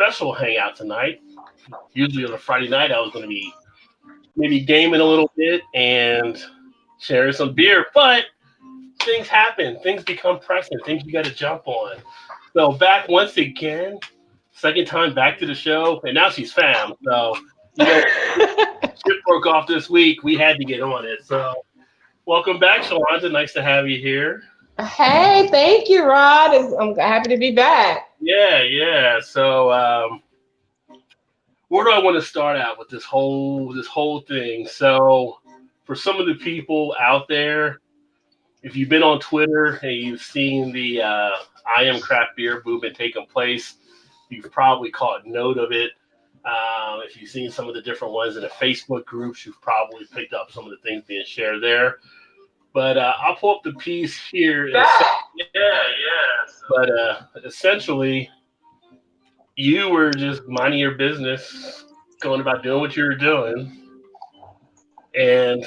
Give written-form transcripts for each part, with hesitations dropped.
special hangout tonight. Usually on a Friday night, I was going to be maybe gaming a little bit and sharing some beer, but things happen. Things become pressing. Things you got to jump on. So back once again, second time back to the show, and now she's fam. So you know, shit broke off this week. We had to get on it. So welcome back, Shalonda. Nice to have you here. Hey, thank you, Rod. I'm happy to be back. Yeah, yeah. So where do I want to start out with this whole thing? So for some of the people out there, if you've been on Twitter and you've seen the I am craft beer movement taking place, you've probably caught note of it. If you've seen some of the different ones in the Facebook groups, you've probably picked up some of the things being shared there. But I'll pull up the piece here. Yeah, yeah. But essentially, you were just minding your business, going about doing what you were doing, and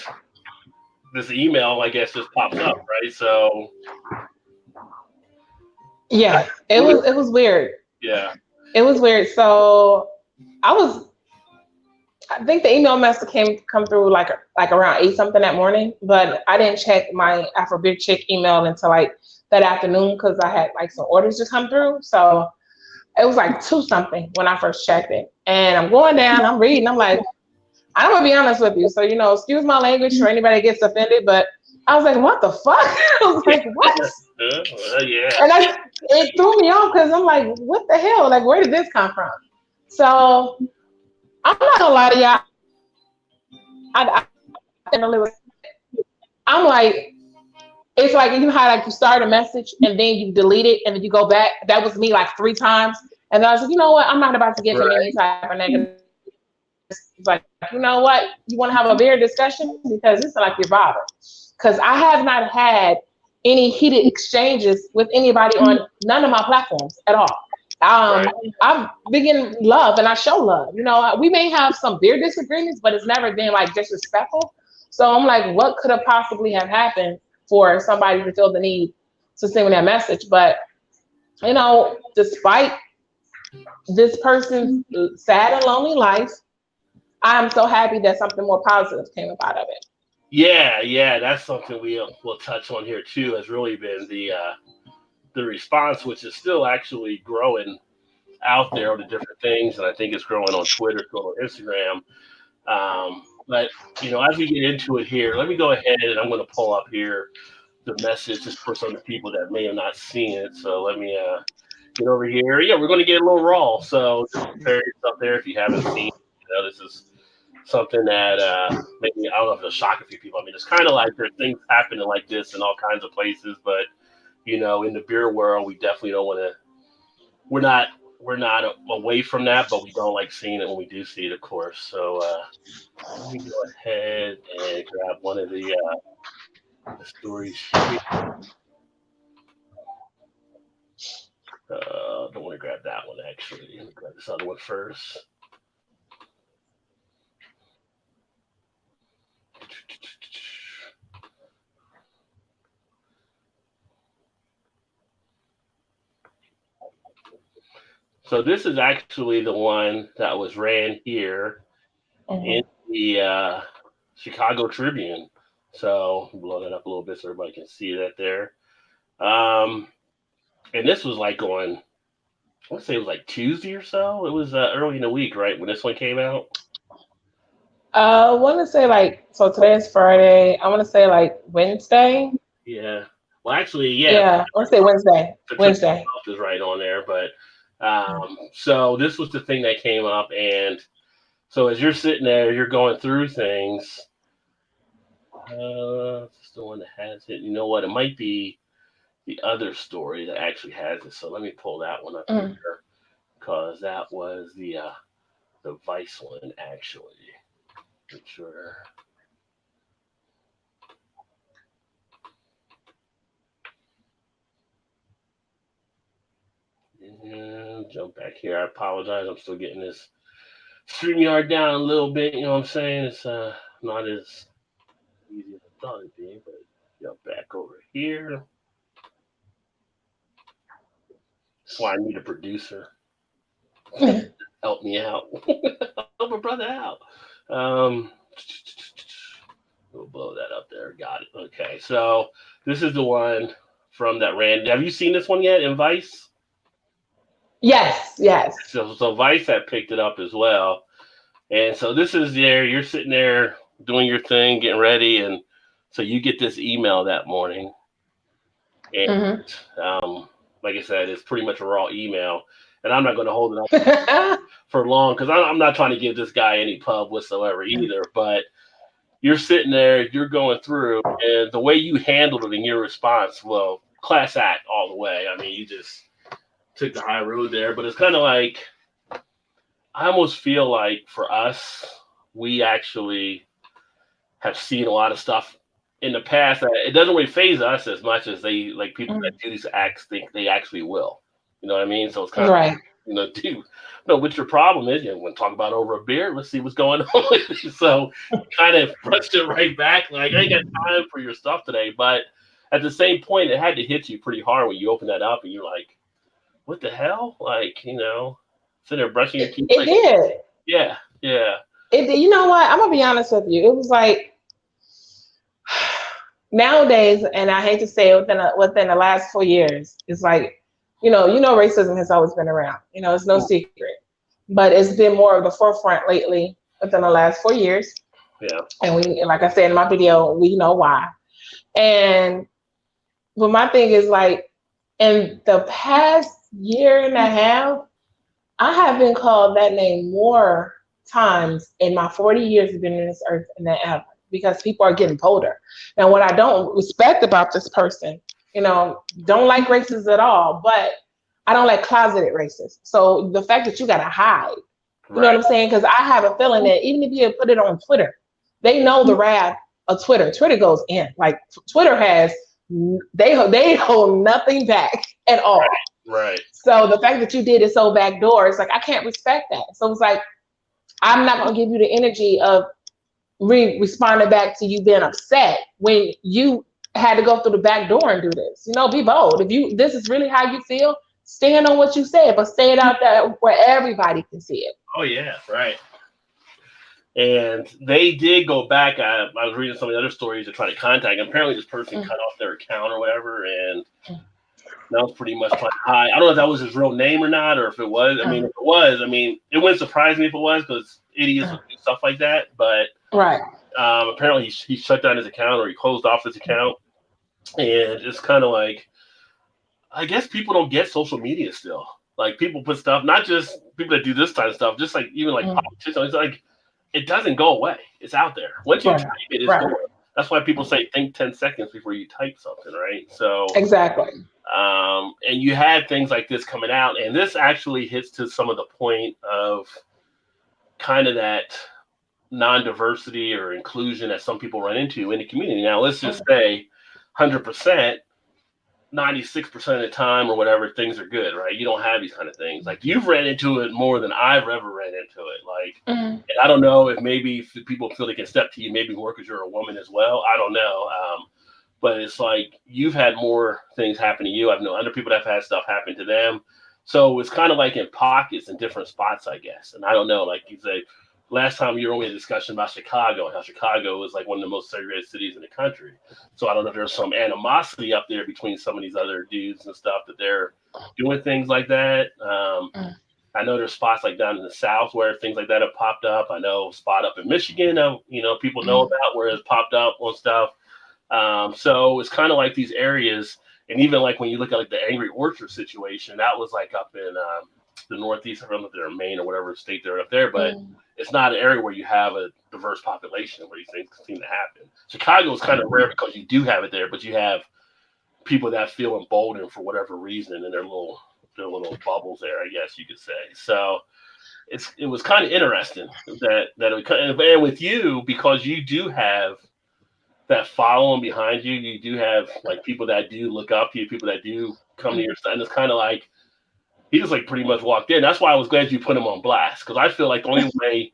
this email, I guess, just pops up, right? So, Yeah, it was weird. yeah, It was weird. So I was I think the email message came come through like around 8 something that morning, but I didn't check my Afro Big Chick email until like that afternoon because I had like some orders to come through. So it was like 2 something when I first checked it. And I'm going down, I'm reading, I'm like, I'm gonna be honest with you. So, excuse my language for anybody that gets offended, but I was like, what the fuck? I was like, what? yeah, And it threw me off because I'm like, what the hell? Like, where did this come from? So I'm not gonna lie to y'all. I'm like, it's like you know how like you start a message and then you delete it and then you go back. That was me like 3 times. And then I was like, you know what? I'm not about to get in any right, type of negative. It's like, you know what? You want to have a beer discussion because it's like you're bothered. Because I have not had any heated exchanges with anybody on none of my platforms at all. right. I'm big in love and I show love. We may have some beer disagreements, but it's never been like disrespectful. So I'm like, what could have possibly have happened for somebody to feel the need to send me that message? But despite this person's sad and lonely life, I'm so happy that something more positive came up out of it. Yeah, yeah. That's something we'll touch on here too. Has really been the response, which is still actually growing out there on the different things, and I think it's growing on Twitter, it's growing on Instagram. But as we get into it here, let me go ahead and I'm going to pull up here the message just for some of the people that may have not seen it. So let me get over here. Yeah, we're going to get a little raw. So just prepare yourself there if you haven't seen. This is something that maybe I don't know if it'll shock a few people. I mean, it's kind of like there's things happening like this in all kinds of places, but in the beer world, we definitely don't want to. We're not we're not away from that, but we don't like seeing it when we do see it, of course. So let me go ahead and grab one of the stories here. Don't want to grab that one actually. Let me grab this other one first. So this is actually the one that was ran here in Hmm. the Chicago Tribune. So blow that up a little bit so everybody can see that there. Um, and this was like on, I want to say it was like Tuesday or so. It was early in the week, right, when this one came out. I want to say like so. Today is Friday. I want to say like Wednesday. Yeah. Well, actually, yeah, Yeah, I want to say Wednesday. September Wednesday. 12th is right on there. But so this was the thing that came up, and so as you're sitting there, you're going through things. It's the one that has it. You know what? It might be the other story that actually has it. So let me pull that one up here Mm. because that was the Vice one actually. Make sure. And jump back here. I apologize. I'm still getting this StreamYard down a little bit. You know what I'm saying? It's not as easy as I thought it'd be. But jump back over here. That's why I need a producer. Help me out. Help my brother out. Um, we'll blow that up there. Got it. Okay, so this is the one from that rand. Have you seen this one yet in Vice? Yes, yes. So Vice had picked it up as well. And so this is there. You're sitting there doing your thing, getting ready, and so you get this email that morning, and Hmm. like I said, it's pretty much a raw email. And I'm not going to hold it up for long because I'm not trying to give this guy any pub whatsoever either. But you're sitting there, you're going through, and the way you handled it in your response, well, class act all the way. I mean, you just took the high road there. But it's kind of like I almost feel like for us, we actually have seen a lot of stuff in the past that it doesn't really phase us as much as they like people that do these acts think they actually will. You know what I mean? So it's kind of Right. dude, no, what your problem is, you want to talk about over a beer? Let's see what's going on with you. So kind of brushed it right back. Like, I ain't got time for your stuff today. But at the same point, it had to hit you pretty hard when you open that up and you're like, what the hell? Like, sitting there brushing your teeth. It Like, did. yeah, yeah, It did. You know what? I'm gonna be honest with you. It was like nowadays, and I hate to say it, within the last 4 years, it's like, racism has always been around. It's no secret, but it's been more of the forefront lately within the last 4 years. yeah. And we, like I said in my video, we know why. And but my thing is like, in the past year and a half, I have been called that name more times in my 40 years of being in this earth than ever, because people are getting bolder. Now, what I don't respect about this person, don't like racists at all, but I don't like closeted racists. So the fact that you got to hide, you know what Right, I'm saying? Because I have a feeling that even if you put it on Twitter, they know the wrath of Twitter. Twitter goes in. Like, Twitter has, they hold nothing back at all. right. So the fact that you did it so backdoor, it's like I can't respect that. So it's like I'm not gonna give you the energy of responding back to you being upset when you had to go through the back door and do this. Be bold. If this is really how you feel, stand on what you said, but say it out there where everybody can see it. Oh yeah, right. And they did go back. I was reading some of the other stories to try to contact him. Apparently, this person cut off their account or whatever, and that was pretty much trying to hide. I don't know if that was his real name or not, or if it was. I mean, if it was, it wouldn't surprise me if it was, because idiots would do stuff like that. But Right. apparently, he shut down his account, or he closed off his account, and it's kind of like, I guess people don't get social media still. Like, people put stuff, not just people that do this kind of stuff, just like even like politicians. It's like, it doesn't go away. It's out there. Once you type it, it's gone. That's why people say think 10 seconds before you type something, right? So Exactly. and you had things like this coming out, and this actually hits to some of the point of kind of that non-diversity or inclusion that some people run into in the community. Now, let's just say 100%, 96% of the time or whatever, things are good, right? You don't have these kind of things. Like, you've ran into it more than I've ever ran into it. Like, and I don't know if maybe people feel they can step to you maybe more because you're a woman as well. I don't know. But it's like you've had more things happen to you. I've known other people that have had stuff happen to them. So it's kind of like in pockets in different spots, I guess. And I don't know, like you say, last time you were only a discussion about Chicago and how Chicago is like one of the most segregated cities in the country. So I don't know if there's some animosity up there between some of these other dudes and stuff that they're doing things like that. I know there's spots like down in the South where things like that have popped up. I know a spot up in Michigan, people know about where it's popped up on stuff. So it's kind of like these areas, and even like when you look at like the Angry Orchard situation, that was like up in the Northeast. I don't know if they're in Maine or whatever state they're up there, but it's not an area where you have a diverse population where these things seem to happen. Chicago is kind of rare because you do have it there, but you have people that feel emboldened for whatever reason in their little bubbles there, I guess you could say. So it was kind of interesting that and with you, because you do have that following behind you. You do have like people that do look up to you, people that do come to your side. And it's kind of like he just like pretty much walked in. That's why I was glad you put him on blast, because I feel like the only way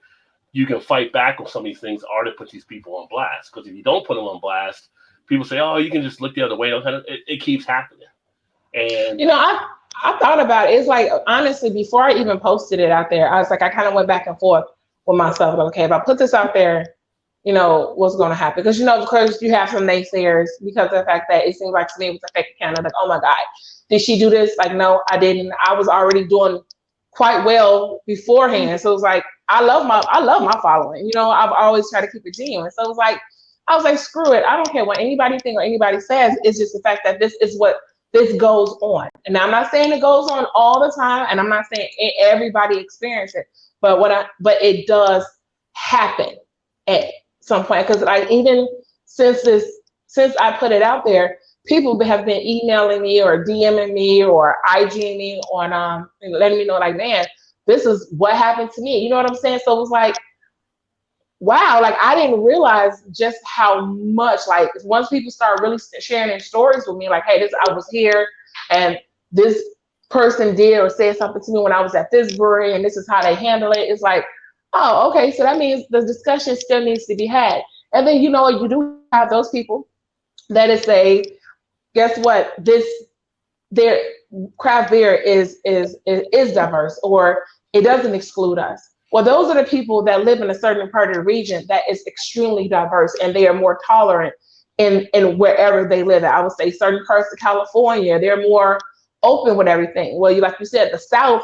you can fight back with some of these things are to put these people on blast. Because if you don't put them on blast, people say, "Oh, you can just look the other way." It keeps happening. And I thought about it. It's like, honestly, before I even posted it out there, I was like, I kind of went back and forth with myself. Like, okay, if I put this out there, what's going to happen? Because, of course, you have some naysayers because of the fact that it seems like to me it was a fake account. I'm like, oh my God, did she do this? Like, no, I didn't. I was already doing quite well beforehand. So it was like, I love my following. I've always tried to keep it genuine. So it was like, I was like, screw it. I don't care what anybody think or anybody says. It's just the fact that this is what this goes on. And I'm not saying it goes on all the time, and I'm not saying everybody experiences it, but it does happen at some point. Because even since since I put it out there, people have been emailing me or DMing me or IGing me on letting me know, like, man, this is what happened to me. You know what I'm saying? So it was like, wow, like I didn't realize just how much, like, once people start really sharing their stories with me, like, hey, I was here and this person did or said something to me when I was at this brewery and this is how they handle it. It's like, oh, okay, so that means the discussion still needs to be had. And then, you do have those people that say, guess what? Their craft beer is diverse, or it doesn't exclude us. Well, those are the people that live in a certain part of the region that is extremely diverse, and they are more tolerant in wherever they live. I would say certain parts of California, they're more open with everything. Well, like you said, the South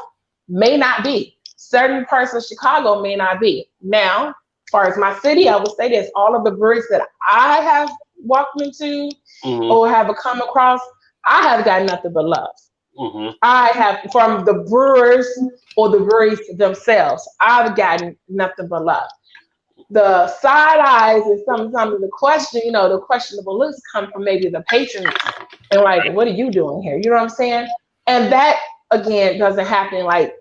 may not be. Certain parts of Chicago may not be. Now, as far as my city, I would say this: all of the breweries that I have walked into Mm-hmm. or have come across, I have got nothing but love. Mm-hmm. I have, from the brewers or the breweries themselves, I've gotten nothing but love. The side eyes and sometimes the questionable looks come from maybe the patrons and like, what are you doing here? You know what I'm saying? And that again doesn't happen like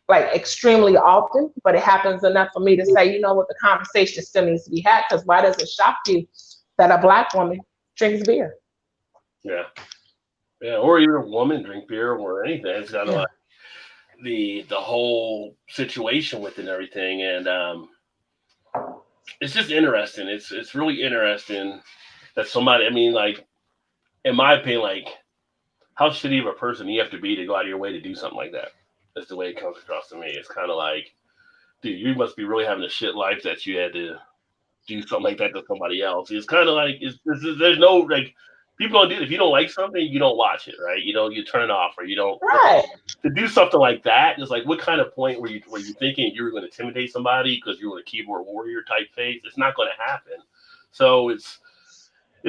extremely often, but it happens enough for me to say, you know what, the conversation still needs to be had, because why does it shock you that a Black woman drinks beer? Yeah. Yeah. Or even a woman drink beer or anything. It's kind of Yeah. like the whole situation with it and everything. And it's just interesting. It's really interesting that somebody, I mean, like, in my opinion, like, how shitty of a person you have to be to go out of your way to do something like that. That's the way it comes across to me. It's kind of like, dude, you must be really having a shit life that you had to do something like that to somebody else. It's kind of like, there's no, like, people don't do it. If you don't like something, you don't watch it, right? You turn it off, or you don't. Right. To do something like that is like, what kind of point were you thinking you were going to intimidate somebody because you were a keyboard warrior type face? It's not going to happen. So it's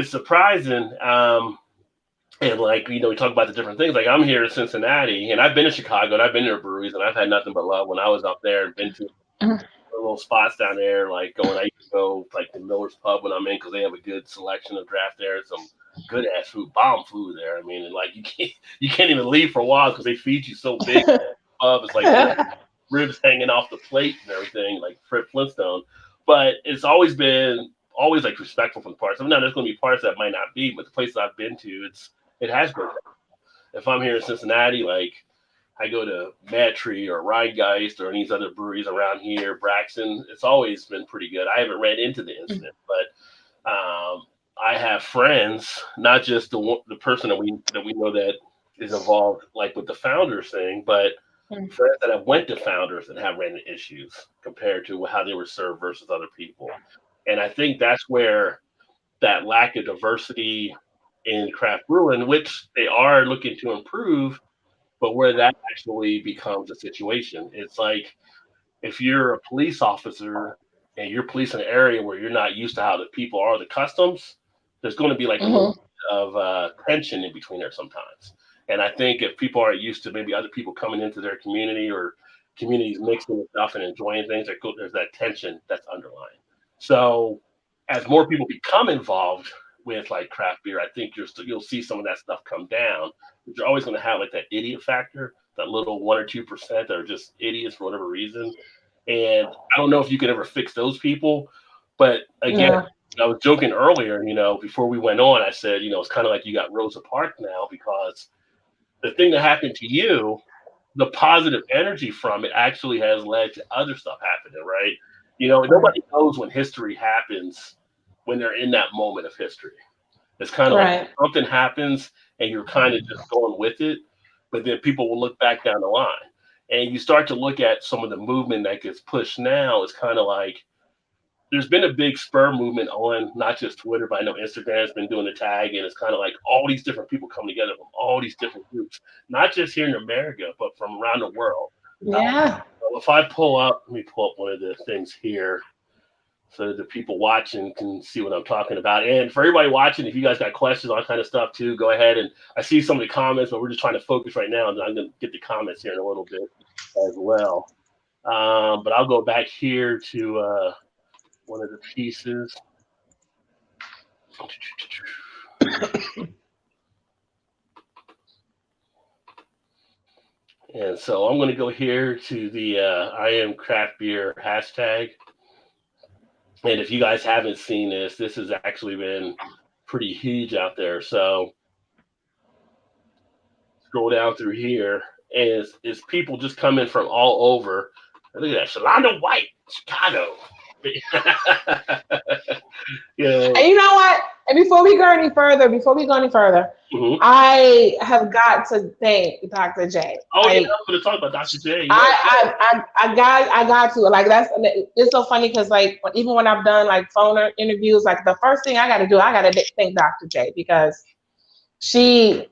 surprising. And like, we talk about the different things. Like, I'm here in Cincinnati, and I've been to Chicago, and I've been to breweries, and I've had nothing but love when I was up there, and been to Mhm. little spots down there. Like, I used to go like the Miller's Pub when I'm in, because they have a good selection of draft there. Some good ass food, bomb food there. I mean, and like, you can't even leave for a while because they feed you so big. Pub, it's like ribs hanging off the plate and everything, like Fred Flintstone. But it's always been always like respectful from the parts. I mean, now there's going to be parts that might not be, but the places I've been to, it has been. If I'm here in Cincinnati, like, I go to Mad Tree or Rhinegeist or any of these other breweries around here, Braxton, it's always been pretty good. I haven't ran into the incident, but I have friends, not just the person that we know that is involved, like with the founders thing, but friends that have went to founders that have ran into issues compared to how they were served versus other people. And I think that's where that lack of diversity in craft brewing, which they are looking to improve, but where that actually becomes a situation. It's like, if you're a police officer and you're policing an area where you're not used to how the people are, the customs, there's going to be like a little Mhm. bit of tension in between there sometimes. And I think if people aren't used to maybe other people coming into their community, or communities mixing with stuff and enjoying things, there's that tension that's underlying. So as more people become involved with like craft beer, I think you'll see some of that stuff come down. But you're always going to have like that idiot factor, that little 1 or 2% that are just idiots for whatever reason. And I don't know if you could ever fix those people. But again, Yeah. I was joking earlier, before we went on, I said, it's kind of like you got Rosa Parks now, because the thing that happened to you, the positive energy from it actually has led to other stuff happening, right? Right. Nobody knows when history happens when they're in that moment of history. It's kind of like Right. something happens and you're kind of just going with it. but then people will look back down the line. And you start to look at some of the movement that gets pushed now. It's kind of like there's been a big spur movement on not just Twitter, but I know Instagram's been doing the tag, and it's kind of like all these different people come together from all these different groups, not just here in America, but from around the world. Yeah. So if I pull up, let me pull up one of the things here so that the people watching can see what I'm talking about. And for everybody watching, if you guys got questions, all that kind of stuff too, go ahead. And I see some of the comments, but we're just trying to focus right now, and I'm going to get the comments here in a little bit as well. But I'll go back here to one of the pieces. And so I'm going to go here to the I am craft beer hashtag. And if you guys haven't seen this has actually been pretty huge out there. So scroll down through here, and it's people just coming from all over. Look at that, Shalonda White, Chicago. Yeah. And you know what? And before we go any further, Mm-hmm. I have got to thank Dr. J. Oh Like, yeah, I'm going to talk about Dr. J. Yeah. I got to like that's it's so funny because like even when I've done like phone interviews, like the first thing I got to do, I got to thank Dr. J because she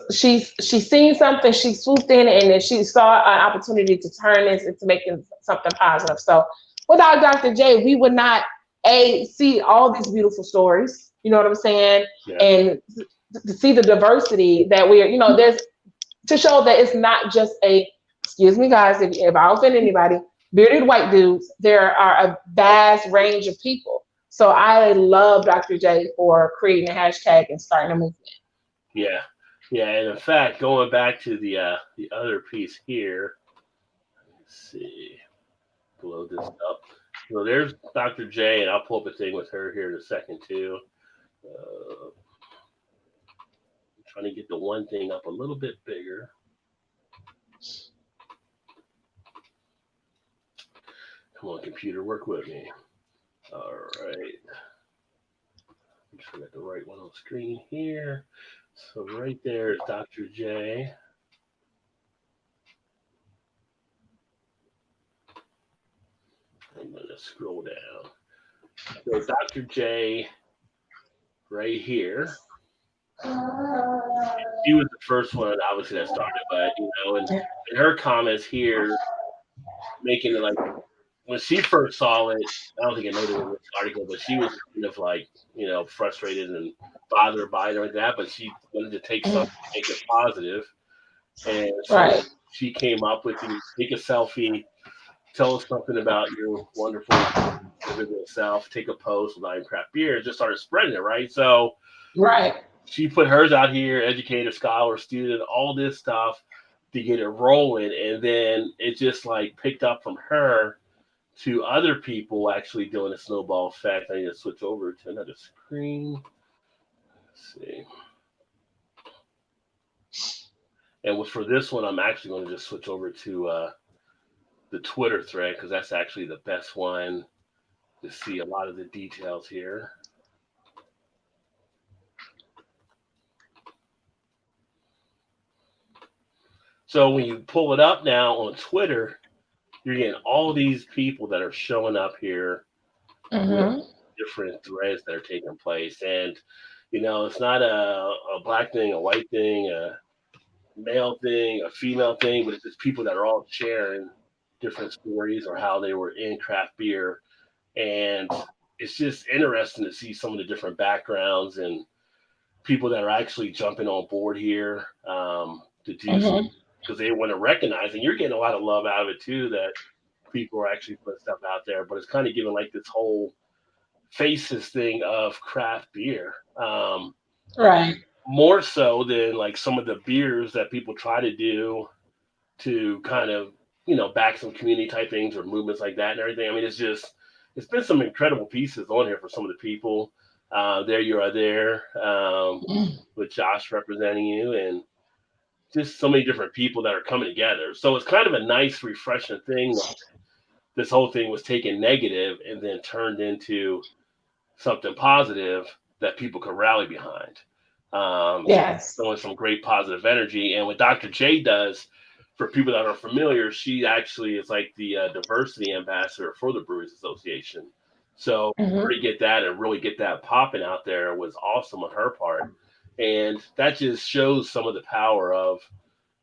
she's seen something, she swooped in and then she saw an opportunity to turn this into making something positive. So without Dr. J, we would not see all these beautiful stories. You know what I'm saying? Yeah. And to see the diversity that we are, there's to show that it's not just excuse me guys, if I offend anybody, bearded white dudes. There are a vast range of people. So I love Dr. J for creating a hashtag and starting a movement. Yeah. Yeah, and in fact, going back to the other piece here, let's see, blow this up. So there's Dr. J, and I'll pull up a thing with her here in a second too. I'm trying to get the one thing up a little bit bigger. Come on, computer, work with me. All right. Make sure I got the right one on screen here. So right there is Dr. J. I'm going to scroll down. So Dr. J right here. She was the first one, obviously, that started, but, and her comments here, making it like, when she first saw it, I don't think I noted in this article, but she was kind of like, frustrated and bothered by it or like that, but she wanted to take something to make it positive. And so Right. she came up with take a selfie, tell us something about your wonderful individual self, take a post with Iron Craft Beer, and just started spreading it, right? So Right. she put hers out here, educator, scholar, student, all this stuff to get it rolling. And then it just like picked up from her to other people actually doing a snowball effect. I need to switch over to another screen. Let's see. And for this one, I'm actually going to just switch over to the Twitter thread because that's actually the best one to see a lot of the details here. So when you pull it up now on Twitter, you're getting all these people that are showing up here with different threads that are taking place. And, it's not a black thing, a white thing, a male thing, a female thing, but it's just people that are all sharing different stories or how they were in craft beer. And it's just interesting to see some of the different backgrounds and people that are actually jumping on board here to do because they want to recognize, and you're getting a lot of love out of it too, that people are actually putting stuff out there, but it's kind of giving like this whole faces thing of craft beer. Right. More so than like some of the beers that people try to do to kind of, back some community type things or movements like that and everything. I mean, it's been some incredible pieces on here for some of the people. There you are there with Josh representing you and just so many different people that are coming together. So it's kind of a nice, refreshing thing that this whole thing was taken negative and then turned into something positive that people could rally behind. Yes. Showing some great positive energy. And what Dr. J does, for people that are familiar, she actually is like the diversity ambassador for the Brewers Association. So for her Hmm. to get that and really get that popping out there was awesome on her part. And that just shows some of the power of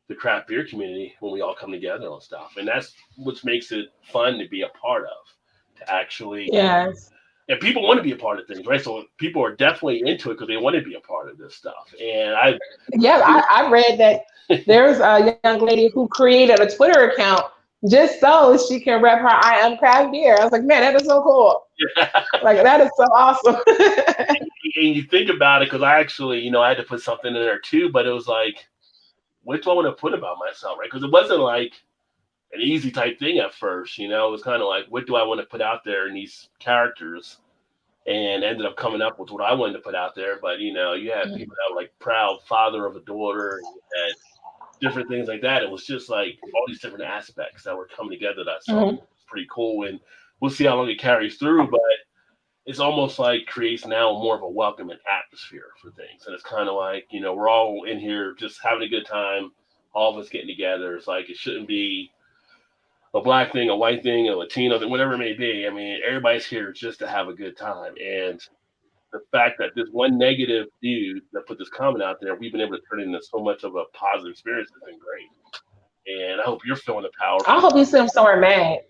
the craft beer community when we all come together on stuff. And that's what makes it fun to be a part of, to actually, Yes. and people want to be a part of things, right? So people are definitely into it because they want to be a part of this stuff. And I, Yeah, I read that there's a young lady who created a Twitter account just so she can rep her I am craft beer. I was like, man, that is so cool. Like that is so awesome. and you think about it, because I actually, I had to put something in there too, but it was like, what do I want to put about myself, right? Because it wasn't like an easy type thing at first, it was kind of like, what do I want to put out there in these characters? And ended up coming up with what I wanted to put out there. But, you had people that were like proud father of a daughter, and you had different things like that. It was just like all these different aspects that were coming together that I saw. Mhm. It's pretty cool. And we'll see how long it carries through, but it's almost like creates now more of a welcoming atmosphere for things. And it's kind of like, we're all in here just having a good time, all of us getting together. It's like it shouldn't be a black thing, a white thing, a Latino thing, whatever it may be. I mean, everybody's here just to have a good time. And the fact that this one negative dude that put this comment out there, we've been able to turn it into so much of a positive experience has been great. And I hope you're feeling the power I from, hope he's sitting somewhere mad.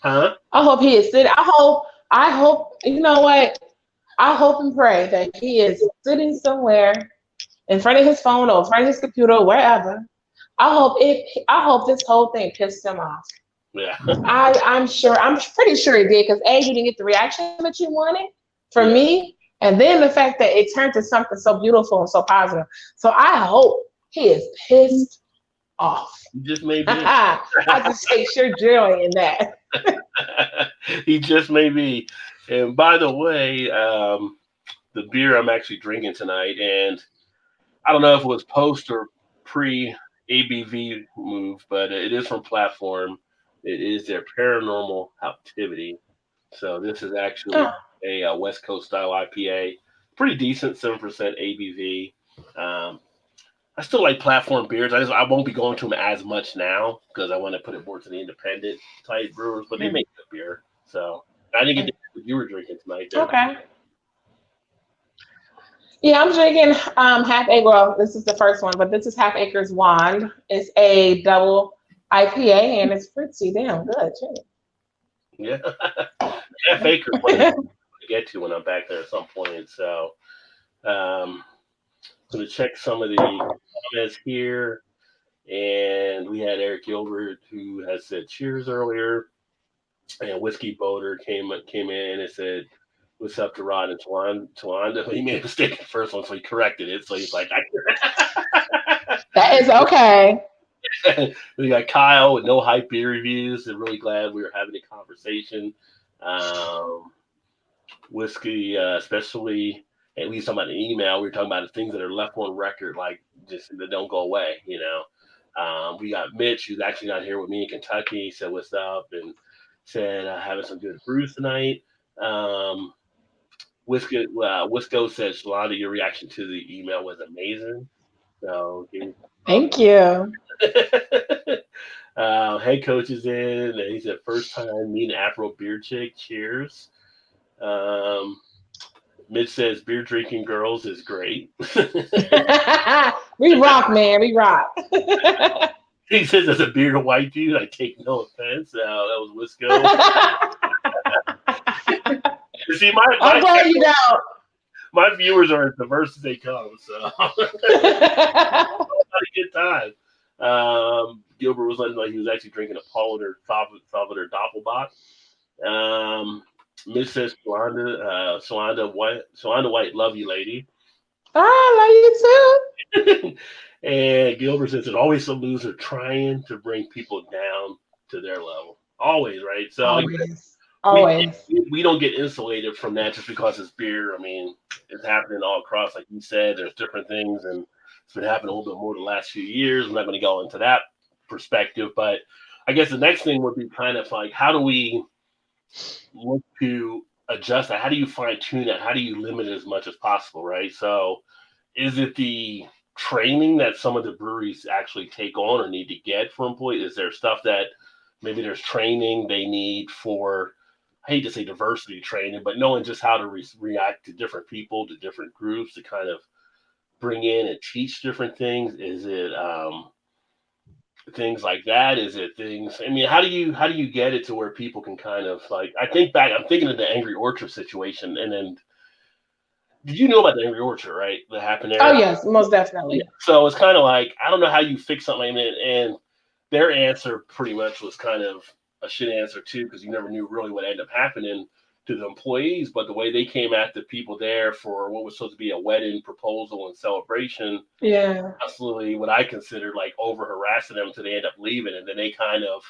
huh? I hope he is sitting. I hope, you know what? I hope and pray that he is sitting somewhere in front of his phone or in front of his computer, wherever. I hope this whole thing pissed him off. Yeah. I'm pretty sure it did because A, you didn't get the reaction that you wanted from Yeah. me, and then the fact that it turned to something so beautiful and so positive. So I hope he is pissed off. He just may be. I just take sure joy in that. He just may be. And by the way, the beer I'm actually drinking tonight, and I don't know if it was post or pre ABV move, but it is from Platform. It is their Paranormal Activity. So this is actually Oh, a West Coast style IPA. Pretty decent, 7% ABV. Um, I still like platform beers. I won't be going to them as much now because I want to put it more to the independent type brewers, but they mm, make good beer. So I think it mm. did what you were drinking tonight there. Okay. Yeah, I'm drinking Half Acre. Well, this is the first one, but this is Half Acre's Wand. It's a double IPA, and it's pretty damn good too. Yeah, Half Acre is one of the to get to when I'm back there at some point. So um, going to check some of the comments here, and we had Eric Gilbert who has said cheers earlier. And Whiskey Boulder came in and said, "What's up to Rod and Tawanda?" He made a mistake in the first one, so he corrected it. So he's like, That is okay. we got Kyle with no hype beer reviews. And really glad we were having a conversation. Um, Whiskey, especially at least talking about the email, we were talking about the things that are left on record, like just that don't go away. We got Mitch, who's actually not here with me in Kentucky, said what's up and said having some good brews tonight. Um, Wisco said, Shalonda, your reaction to the email was amazing. So, Thank you. head coach is in, and he said, first time meeting Afro beer chick. Cheers. Um, Mitch says, beer drinking girls is great. We rock, man. We rock. He says, as a beer white dude, I take no offense. That was Wisco. You see, I'm glad you don't. my viewers are as diverse as they come, so had a good time. Gilbert was letting like he was actually drinking a Paulaner Salvador Doppelbock. Um, Miss says Shalonda White, love you, lady. I love you And Gilbert says there's always some loser trying to bring people down to their level. Always, right? too. So Always. we Always. we don't get insulated from that just because it's beer. I mean, it's happening all across, like you said. There's different things, and it's been happening a little bit more the last few years. I'm not going to go into that perspective, but I guess the next thing would be kind of like how do we look to adjust that? How do you fine tune that? How do you limit it as much as possible, right? So is it the training that some of the breweries actually take on or need to get for employees? Is there stuff that maybe there's training they need for, I hate to say diversity training, but knowing just how to react to different people, to different groups, to kind of bring in and teach different things? Is it things like that? Is it things? I mean, how do you get it to where people can kind of like? I think back. I'm thinking of the Angry Orchard situation, and then did you know about the Angry Orchard, right? That happened Oh there. yes, most Yeah. definitely. So it's kind of like I don't know how you fix something like that, and their answer pretty much was kind of a shit answer too, because you never knew really what ended up happening to the employees. But the way they came at the people there for what was supposed to be a wedding proposal and celebration, Yeah. absolutely what I considered like over harassing them until they end up leaving, and then they kind of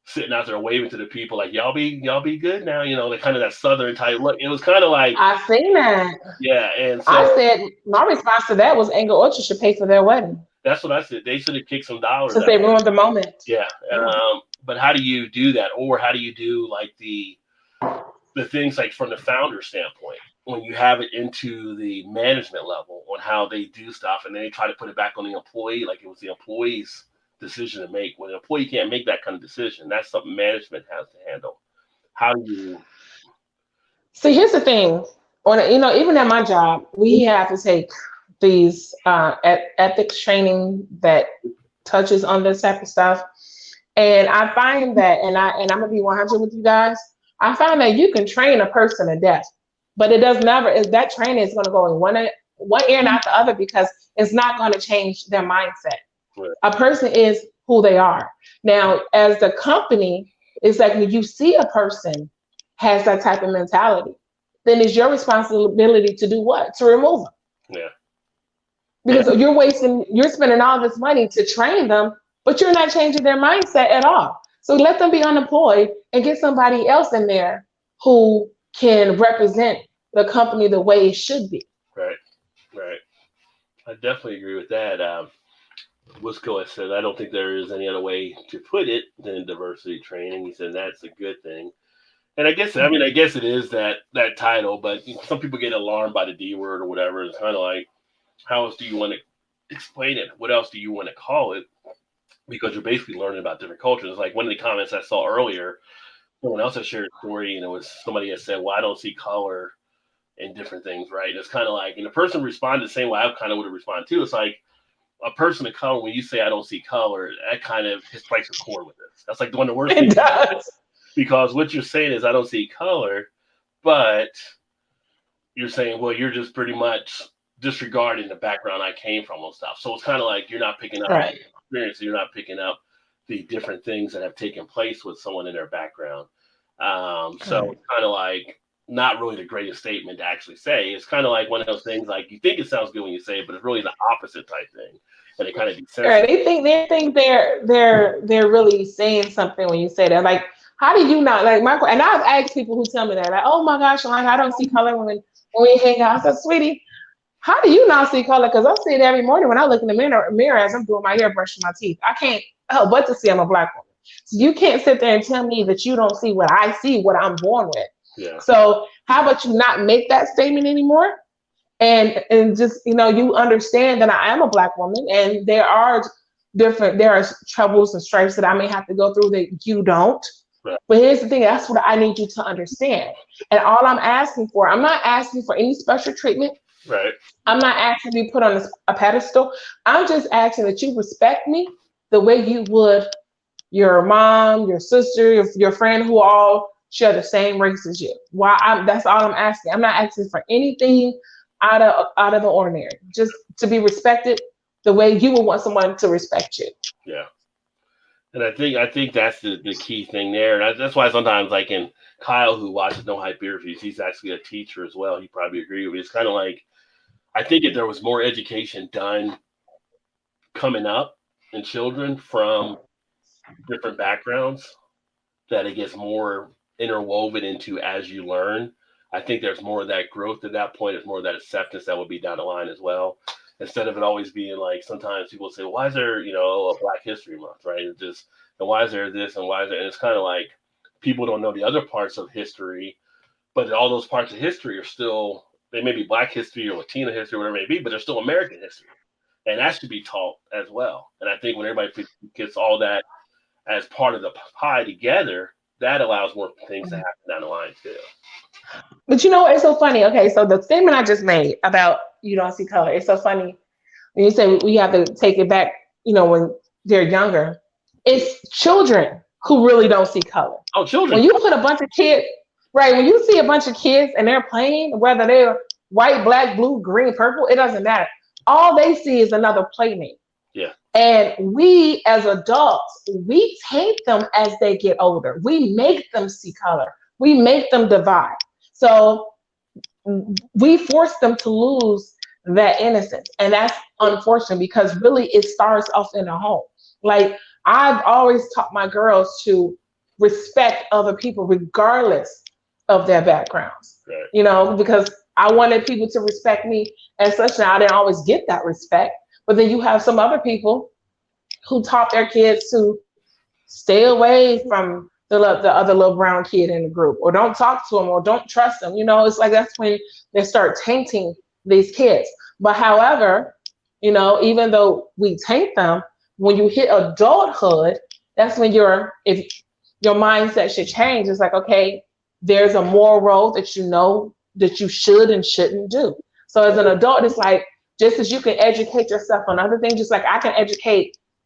sitting out there waving to the people like y'all be good now, the kind of that southern type look. It was kind of like I seen that. yeah, and I so said my response to that was Angel Orchard should pay for their wedding that's what I said. They should have kicked some dollars since out. they ruined the moment. Yeah, Yeah. but how do you do that, or how do you do like the things like from the founder standpoint when you have it into the management level on how they do stuff, and then they try to put it back on the employee like it was the employee's decision to make. When an employee can't make that kind of decision, that's something management has to handle. How do you? See, here's the thing. Even at my job, we have to take these ethics training that touches on this type of stuff. And I find that, and I'm gonna be 100 with you guys. I find that you can train a person to death, but it does never. That training is gonna go in one ear, not the other, because it's not gonna change their mindset. Right, A person is who they are. Now, as the company, it's like when you see a person has that type of mentality, then it's your responsibility to do what? To remove them. yeah, yeah, Because you're spending all this money to train them, but you're not changing their mindset at all. So let them be unemployed and get somebody else in there who can represent the company the way it should be. right, right. I definitely agree with that. Wisco said, I don't think there is any other way to put it than diversity training. He said that's a good thing. And I guess it is that title, but some people get alarmed by the D word or whatever. It's kind of like, how else do you want to explain it? What else do you want to call it? Because you're basically learning about different cultures. It's like one of the comments I saw earlier, someone else had shared a story, and it was somebody that said, well, I don't see color in different things, right? And it's kind of like, and the person responded the same way I kind of would have responded too. It's like, a person of color, when you say I don't see color, that kind of strikes a chord with this. That's like one of the worst It things does. because what you're saying is I don't see color, but you're saying, well, you're just pretty much disregarding the background I came from and stuff. So it's kind of like you're not picking up Right. experience, you're not picking up the different things that have taken place with someone in their background. So Right. it's kind of like not really the greatest statement to actually say. It's kind of like one of those things like you think it sounds good when you say it, but it's really the opposite type thing, and it kind of Right. desensitizes. They think they're really saying something when you say that. Like, how do you not like my? And I've asked people who tell me that, like, oh my gosh, like I don't see color when we hang out. I said, sweetie, how do you not see color? Because I see it every morning when I look in the mirror as I'm doing my hair, brushing my teeth. I can't help but to see I'm a black woman. So you can't sit there and tell me that you don't see what I see, what I'm born with. Yeah, So how about you not make that statement anymore? And just you understand that I am a black woman, and there are troubles and stripes that I may have to go through that you don't. right, But here's the thing, that's what I need you to understand. And all I'm asking for, I'm not asking for any special treatment. right, I'm not asking to be put on a pedestal. I'm just asking that you respect me the way you would your mom, your sister, your friend who all share the same race as you. That's all I'm asking. I'm not asking for anything out of the ordinary. Just to be respected the way you would want someone to respect you. yeah. And I think that's the key thing there. And that's why sometimes like in Kyle, who watches No Hype Beer Reviews, he's actually a teacher as well. He probably agree with me. It's kind of like I think if there was more education done coming up in children from different backgrounds, that it gets more interwoven into as you learn. I think there's more of that growth at that point. There's more of that acceptance that will be down the line as well. Instead of it always being like sometimes people say, well, why is there, a Black History Month, right? It's just, and why is there this and why is there, and it's kind of like people don't know the other parts of history, but all those parts of history are still they may be Black history or Latina history, whatever it may be, but they're still American history, and that should be taught as well. And I think when everybody gets all that as part of the pie together, that allows more things to happen down the line too. But you know what? It's so funny. Okay, so the statement I just made about you don't see color, it's so funny when you say we have to take it back, when they're younger. It's children who really don't see color. Oh, children. When you put a bunch of kids, right, when you see a bunch of kids and they're playing, whether they're white, black, blue, green, purple, it doesn't matter. All they see is another playmate. Yeah. And we as adults, we take them as they get older. We make them see color. We make them divide. So we force them to lose that innocence. And that's unfortunate because really it starts off in the home. Like I've always taught my girls to respect other people regardless of their backgrounds, right. Because I wanted people to respect me and such. Now I didn't always get that respect, but then you have some other people who taught their kids to stay away from the other little brown kid in the group, or don't talk to them, or don't trust them. It's like that's when they start tainting these kids. But however, even though we taint them, when you hit adulthood, that's when your mindset should change. It's like, okay, there's a moral that that you should and shouldn't do. So as an adult, it's like, just as you can educate yourself on other things, just like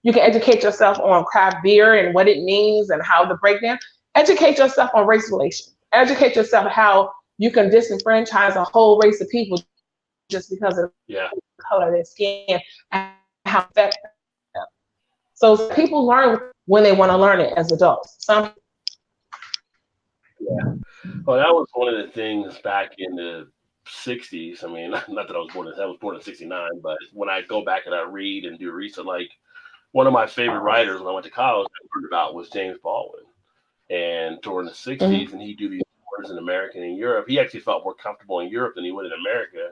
you can educate yourself on craft beer and what it means and how to break down. Educate yourself on race relations. Educate yourself how you can disenfranchise a whole race of people just because of the color of their skin and how that. So people learn when they want to learn it as adults. Yeah. Well, that was one of the things back in the 60s. I mean, not that I was born in 69, but when I go back and I read and do research, like one of my favorite writers when I went to college I learned about was James Baldwin. And during the 60s, and he'd do these tours in America and in Europe. He actually felt more comfortable in Europe than he would in America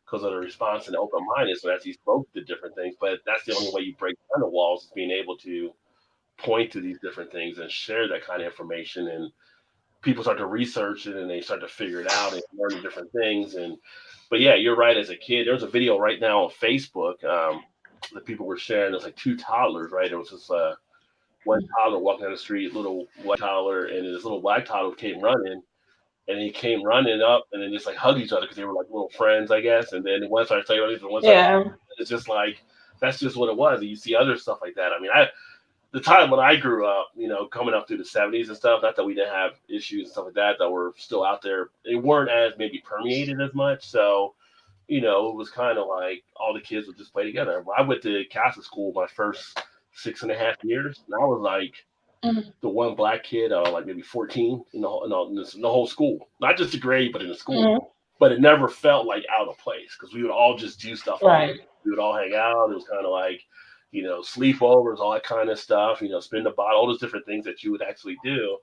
because of the response and open-mindedness as he spoke to different things. But that's the only way you break down the walls is being able to point to these different things and share that kind of information. And people start to research it and they start to figure it out and learn different things. But yeah, you're right. As a kid, there's a video right now on Facebook that people were sharing. There's like two toddlers, right? It was this one toddler walking down the street, little white toddler, and this little black toddler came running, and he came running up and then just like hugged each other because they were like little friends, I guess. And then one started telling the other, one started, it's just like, that's just what it was. And you see other stuff like that. I mean, the time when I grew up, coming up through the 70s and stuff, not that we didn't have issues and stuff like that were still out there. They weren't as maybe permeated as much. So, it was kind of like all the kids would just play together. I went to Catholic school my first 6.5 years, and I was like the one black kid, like maybe 14 in the whole school, not just the grade, but in the school. But it never felt like out of place because we would all just do stuff. Right. We would all hang out. It was kind of like, sleepovers, all that kind of stuff. Spin the bottle, all those different things that you would actually do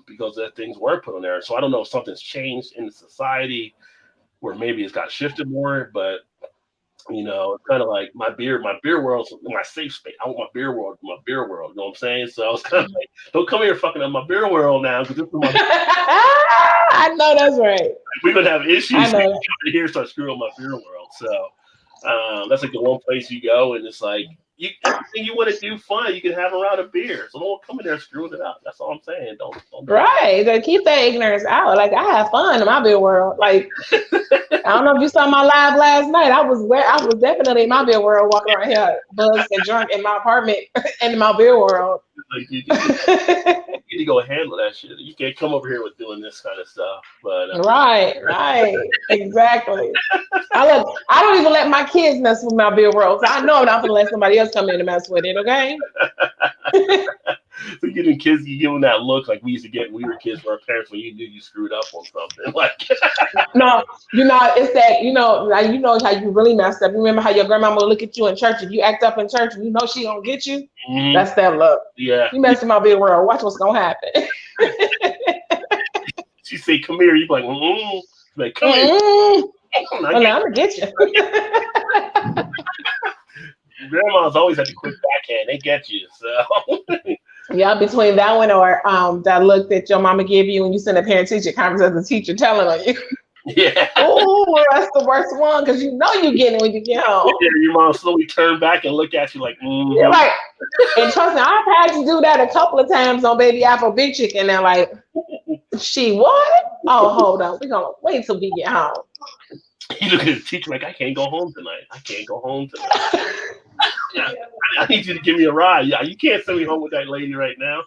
because the things weren't put on there. So I don't know if something's changed in the society where maybe it's got shifted more, but it's kind of like my beer world's my safe space. I want my beer world. You know what I'm saying? So I was kind of like, don't come here fucking up my beer world now because this is my. I know that's right. We're gonna have issues here. Start screwing up my beer world. So that's like the one place you go and it's like everything you want to do fun, you can have around a beer. So don't come in there screwing it up. That's all I'm saying. Don't right. To keep that ignorance out. Like I have fun in my beer world. Like I don't know if you saw my live last night. I was definitely in my beer world, walking around here, buzzed and drunk in my apartment in my beer world. Like, you need to go handle that shit. You can't come over here with doing this kind of stuff. But right, exactly. I don't even let my kids mess with my beer world. So I know I'm not gonna let somebody else come in and mess with it. Okay. So you kids, you give them that look like we used to get when we were kids from our parents when you knew you screwed up on something. Like no, it's that like, how you really messed up. Remember how your grandmama would look at you in church if you act up in church and she gonna get you? Mm-hmm. That's that look. Yeah. You messed with my big world. Watch what's gonna happen. She say, "Come here." You be like, "Mm-mm." Like, "Come here." I'm gonna get you. Grandma's always had the quick backhand. They get you. So. Yeah, between that one or that look that your mama gave you when you send a parent-teacher conference as a teacher telling on you. Yeah. Oh, that's the worst one because you know you're getting it when you get Yeah, home. your mom slowly turn back and look at you like, You're mm-hmm. like, and trust me, I've had to do that a couple of times on Baby Afro Big Chicken. They're like, she what? Oh, hold on. We're gonna wait till we get home. You look at the teacher like, I can't go home tonight. I can't go home tonight. Yeah, I need you to give me a ride. Yeah, you can't send me home with that lady right now.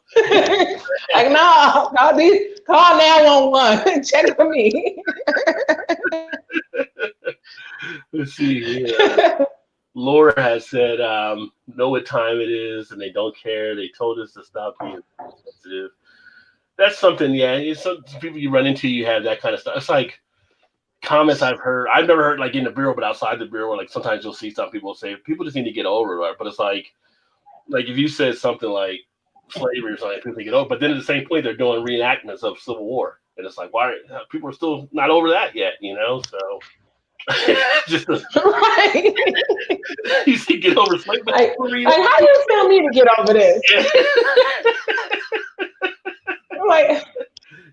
Like, no, call 911. Check for me. Let's see. Yeah. Laura has said, know what time it is, and they don't care. They told us to stop being sensitive. That's something, yeah. It's some people you run into, you have that kind of stuff. It's like comments I've heard. I've never heard like in the bureau, but outside the bureau, like sometimes you'll see some people say people just need to get over it. But it's like if you said something like slavery or something, people think, oh, but then at the same point they're doing reenactments of Civil War, and it's like why people are still not over that yet, you know? So just Right. you see, get over slavery, but Like how you tell me to get over this? I'm like,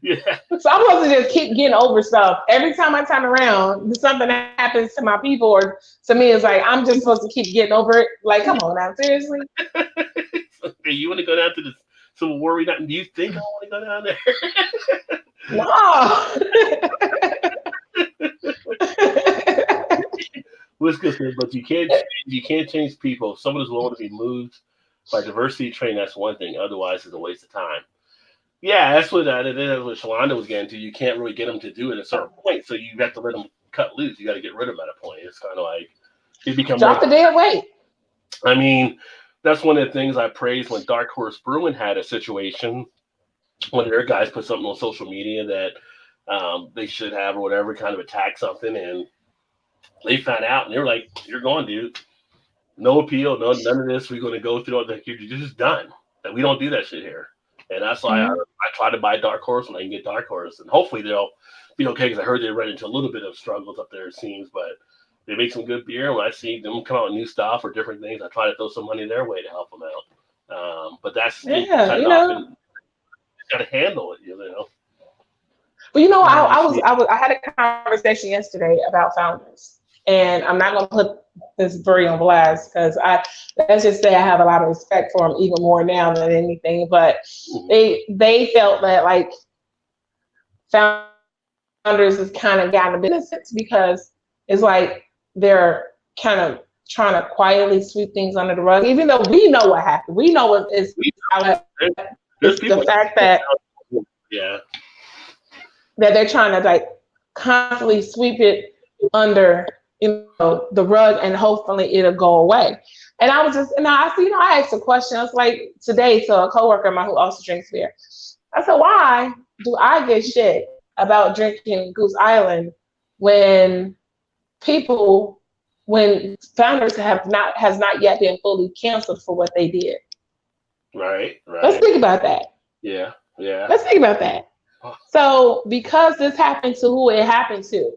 yeah, so I'm supposed to just keep getting over stuff. Every time I turn around, something happens to my people or to me. It's like I'm just supposed to keep getting over it. Like, come on now, seriously? okay, you want to go down to the Civil War reenactment? Do you think I want to go down there? No. Whiskers said, but you can't change people. If someone is willing to be moved by diversity training, that's one thing. Otherwise, it's a waste of time. Yeah, that's what Shalonda was getting to. You can't really get them to do it at a certain point, so you have to let them cut loose. You got to get rid of them at a point. It's kind of like it becomes. Drop the dead weight. I mean, that's one of the things I praised when Dark Horse Brewing had a situation. One of their guys put something on social media that they should have or whatever, kind of attack something, and they found out, and they were like, "You're gone, dude. No appeal, none of this. We're going to go through all that. You're just done. And we don't do that shit here." And that's why I try to buy Dark Horse when I can get Dark Horse, and hopefully they'll be okay. Because I heard they run into a little bit of struggles up there, it seems, but they make some good beer. When I see them come out with new stuff or different things, I try to throw some money their way to help them out. But that's Yeah, cut it off and got to handle it, you know. Well, I had a conversation yesterday about founders, and I'm not gonna put this brewery on blast because let's just say I have a lot of respect for them even more now than anything. But they felt that like founders has kind of gotten a bit of sense because it's like they're kind of trying to quietly sweep things under the rug, even though we know what happened. We know what is. It's the fact that yeah. that they're trying to like constantly sweep it under the rug and hopefully it'll go away. And I was just and I see I asked a question. I was like today to a coworker of mine who also drinks beer. I said, why do I get shit about drinking Goose Island when when founders has not yet been fully canceled for what they did? Right. Let's think about that. Yeah. Let's think about that. So because this happened to who it happened to,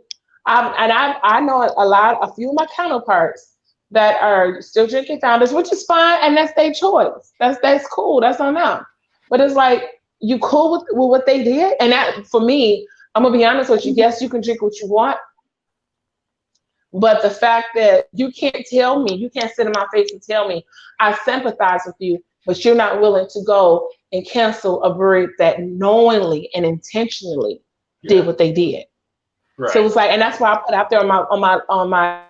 I know a few of my counterparts that are still drinking founders, which is fine, and that's their choice. That's cool. That's on them. But it's like you cool with what they did, and that for me, I'm gonna be honest with you. Yes, you can drink what you want, but the fact that you can't sit in my face and tell me I sympathize with you, but you're not willing to go and cancel a brewery that knowingly and intentionally did what they did. Right. So it was like, and that's why I put out there on my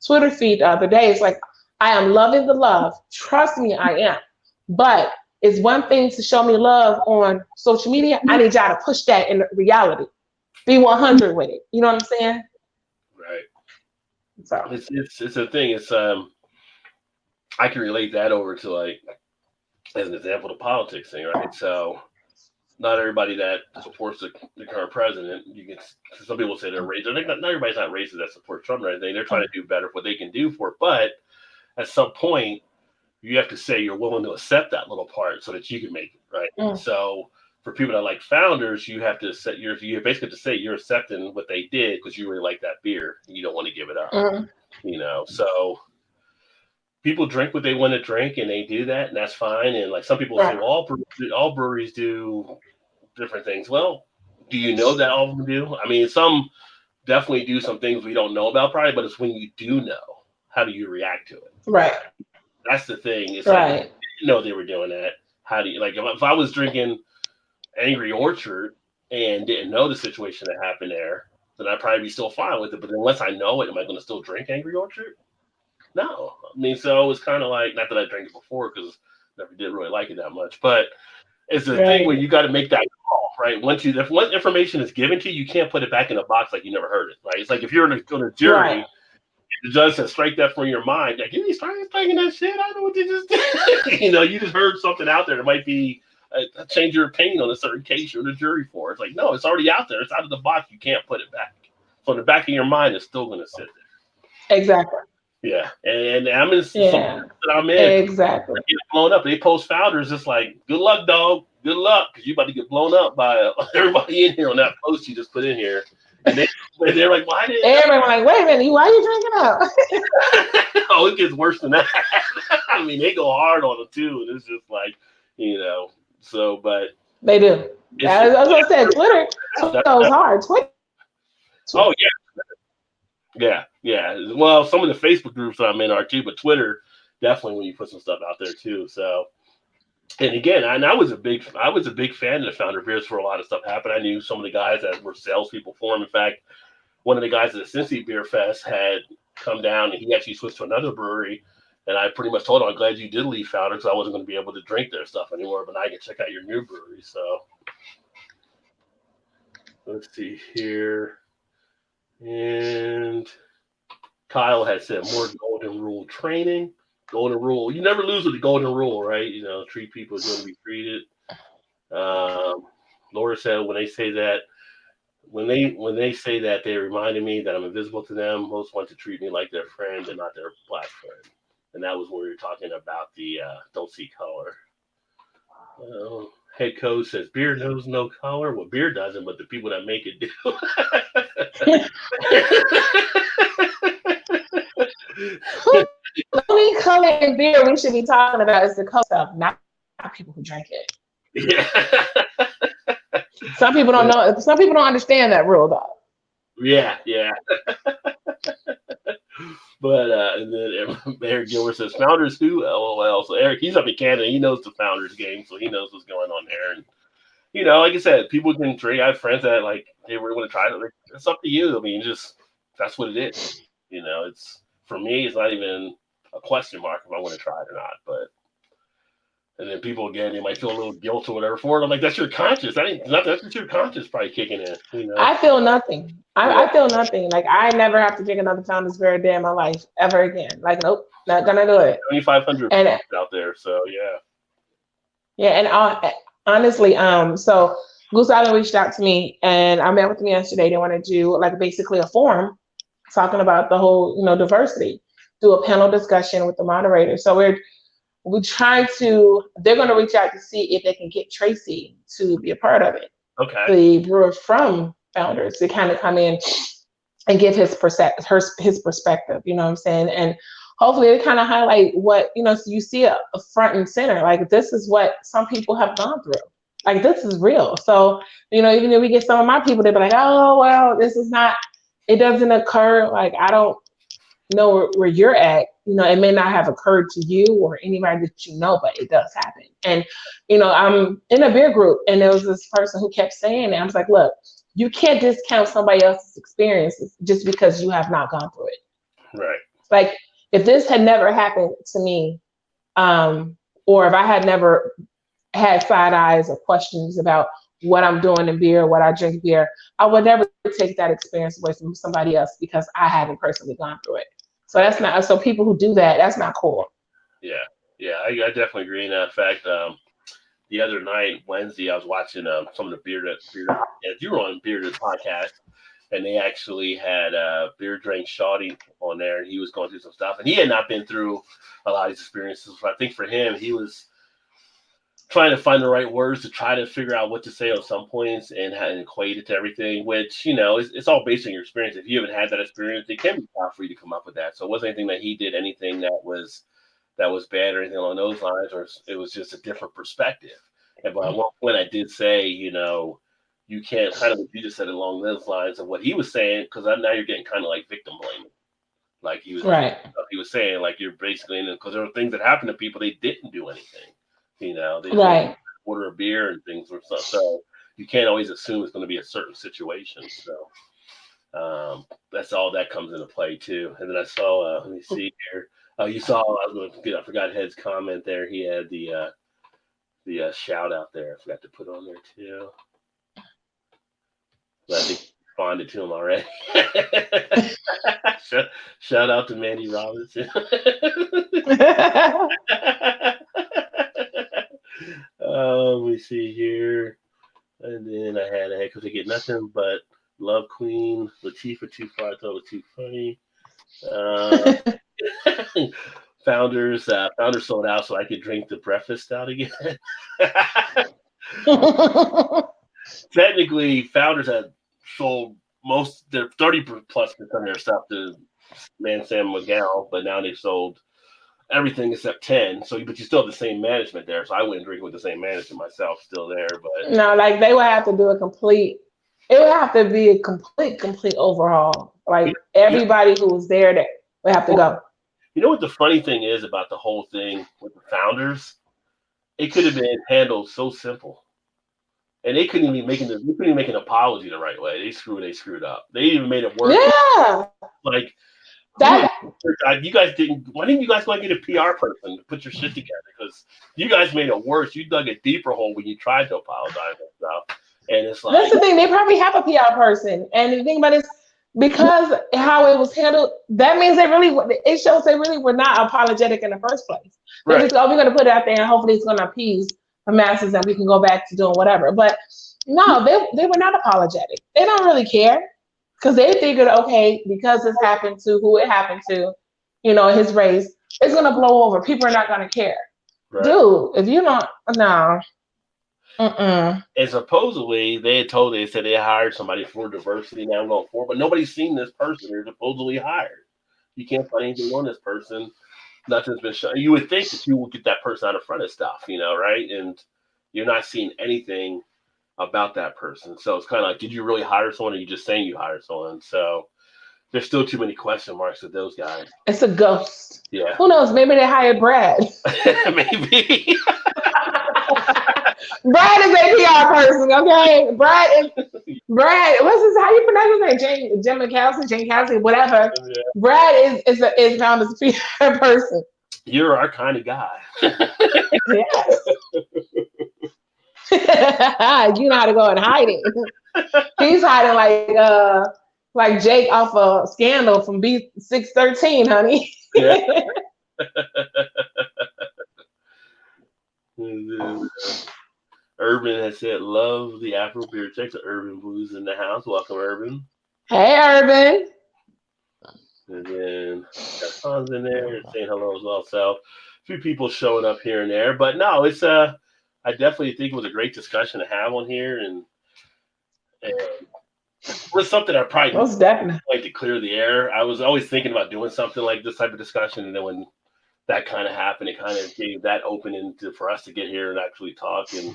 Twitter feed the other day. It's like, I am loving the love. Trust me, I am. But it's one thing to show me love on social media. I need y'all to push that in reality. Be 100 with it. You know what I'm saying? Right. So it's a thing. It's I can relate that over to like as an example the politics thing, right? So not everybody that supports the current president, some people say they're racist. Not everybody's not racist that supports Trump or anything. They're trying to do better what they can do for it. But at some point, you have to say you're willing to accept that little part so that you can make it, right? So for people that like founders, you have to set you basically have to say you're accepting what they did because you really like that beer and you don't want to give it up. So people drink what they want to drink and they do that, and that's fine. And like some people say, well, all breweries do different things. Well, do you know that all of them do? I mean, some definitely do some things we don't know about probably, but it's when you do know, how do you react to it? Right. That's the thing. It's like, if Right. you didn't know they were doing that. How do you, like, if I was drinking Angry Orchard and didn't know the situation that happened there, then I'd probably be still fine with it. But unless I know it, am I going to still drink Angry Orchard? No. I mean, so it's kind of like, not that I drank it before because never did really like it that much, but it's a thing where Right. you got to make that call, right? If once information is given to you, you can't put it back in a box like you never heard it, right? It's like if you're on a Right. jury, the judge says strike that from your mind. Like, you started thinking that shit. I know what you just did. You just heard something out there that might be change your opinion on a certain case you're in the jury for. It's like, no, it's already out there. It's out of the box. You can't put it back. So in the back of your mind, it's still going to sit Exactly. there. Yeah, and I'm in some Yeah. that I'm in. Exactly. Get blown up. They post founders. It's like, good luck, dog. Good luck, because you about to get blown up by everybody in here on that post you just put in here. And they're like, why did? Everyone like, wait a minute, why are you drinking up? Oh, it gets worse than that. I mean, they go hard on it too, and it's just like, So, but They do. it's just, As I said, Twitter goes hard. Twitter. oh yeah. Well, some of the Facebook groups that I'm in are too, but Twitter definitely when you put some stuff out there too. So, and again, I was a big fan of the Founder Beers for a lot of stuff happened. I knew some of the guys that were salespeople for him. In fact, one of the guys at the Cincy Beer Fest had come down and he actually switched to another brewery. And I pretty much told him, I'm glad you did leave Founder because I wasn't going to be able to drink their stuff anymore, but now I can check out your new brewery. So let's see here. And Kyle had said more golden rule training. Golden rule. You never lose with the golden rule, right? Treat people as you want to be treated. Laura said when they say that, they reminded me that I'm invisible to them. Most want to treat me like their friend and not their black friend. And that was where we were talking about the don't see color. Head coach says beer knows no color. Well, beer doesn't, but the people that make it do. The only color in beer we should be talking about is the color stuff, not people who drink it. Yeah. Some people don't know. Some people don't understand that rule, though. Yeah. But and then Eric Gilbert says founders who LOL. So Eric, he's up in Canada. He knows the founders game, so he knows what's going on there. And like I said, people can drink. I have friends that like they were going to try it. Like, it's up to you. I mean, just that's what it is. It's for me. It's not even a question mark if I want to try it or not. But and then people again, they might feel a little guilt or whatever for it. I'm like, that's your conscience. That's your conscience probably kicking in. I feel nothing. I feel nothing. Like I never have to drink another Founder's Beer a day in my life ever again. Like nope, not gonna do it. 2,500 and out there. So yeah. Yeah, and honestly, so Goose Island reached out to me, and I met with them yesterday. They want to do like basically a forum talking about the whole, diversity, do a panel discussion with the moderator. So we try to. They're going to reach out to see if they can get Tracy to be a part of it. Okay. The brewer from Founders to kind of come in and give his perspective. You know what I'm saying? And hopefully it kind of highlight what, so you see a front and center, like this is what some people have gone through. Like this is real. So, even if we get some of my people, they'll be like, oh, well, this is not, it doesn't occur. Like, I don't know where you're at. It may not have occurred to you or anybody that you know, but it does happen. And, I'm in a beer group and there was this person who kept saying that. I was like, look, you can't discount somebody else's experiences just because you have not gone through it. Right. Like, if this had never happened to me, or if I had never had side eyes or questions about what I'm doing in beer, what I drink beer, I would never take that experience away from somebody else because I haven't personally gone through it. So that's not, so people who do that, that's not cool. Yeah, I definitely agree in that. In fact, the other night, Wednesday, I was watching some of the beer you were on Beer podcast, and they actually had Beer Drink Shawty on there, and he was going through some stuff, and he had not been through a lot of these experiences. So I think for him, he was trying to find the right words to try to figure out what to say on some points and equate it to everything, which, it's all based on your experience. If you haven't had that experience, it can be tough for you to come up with that. So it wasn't anything that he did, anything that was bad or anything along those lines, or it was just a different perspective. And but at one point I did say, you you can't kind of what you just said along those lines of what he was saying, because now you're getting kind of like victim blaming. Like Right. he was saying, like you're basically in because there were things that happened to people they didn't do anything. They just Right. order a beer and things or stuff. So you can't always assume it's going to be a certain situation. So that's all that comes into play too. And then I saw, let me see here. Oh, you saw. I forgot Head's comment there. He had the shout out there. I forgot to put on there too. But I think you responded to him already. shout out to Mandy Robinson. Let me see here. And then I had a heck of to get nothing but Love Queen, Latifah too far, I thought it was too funny. Uh, founders sold out so I could drink the breakfast out again. Technically, founders had sold most their 30+% of their stuff to Man Sam McGowan, but now they've sold everything except 10. So, but you still have the same management there. So I wouldn't drink with the same management myself, still there. But No, like they would have to do a complete. It would have to be a complete overhaul. Like you, everybody who was there, that would have to go. you know what the funny thing is about the whole thing with the founders? It could have been handled so simple. And they couldn't even make an apology the right way. They screwed up. They even made it worse. Yeah, Like that you guys didn't. Why didn't you guys go and get a PR person to put your shit together? Because you guys made it worse. You dug a deeper hole when you tried to apologize and stuff. And it's that's like, the thing. They probably have a PR person, and the thing about it is because how it was handled, that means it shows they really were not apologetic in the first place. They right, just we're going to put it out there, and hopefully it's going to appease the masses, and we can go back to doing whatever. But no, they were not apologetic. They don't really care because they figured, okay, because this happened to who it happened to, his race, it's going to blow over. People are not going to care. right. Dude, if you don't, no. Mm-mm. And supposedly they said they hired somebody for diversity now going forward, but nobody's seen this person they're supposedly hired. You can't find anything on this person. Nothing's been shown. You would think that you would get that person out in front of stuff, right? And you're not seeing anything about that person. So it's kind of like, did you really hire someone, or are you just saying you hired someone? So there's still too many question marks with those guys. It's a ghost. Yeah, Who knows? Maybe they hired Brad. maybe. Brad is a PR person, okay? Brad. What's his? How you pronounce his name? Jim McCasley, Jane Casley, whatever. Yeah. Brad is found as a PR person. You're our kind of guy. Yes. You know how to go and hide it. He's hiding like Jake off a scandal from B613, honey. Yeah. Urban has said, love the Afro beer. Checks the Urban Blues in the house. Welcome, Urban. Hey, Urban. And then got Hans in there saying hello as well. So a few people showing up here and there. But no, it's I definitely think it was a great discussion to have on here, and it was something I probably Most definitely. like to clear the air. I was always thinking about doing something like this type of discussion, and then when that kind of happened, it kind of gave that opening for us to get here and actually talk. And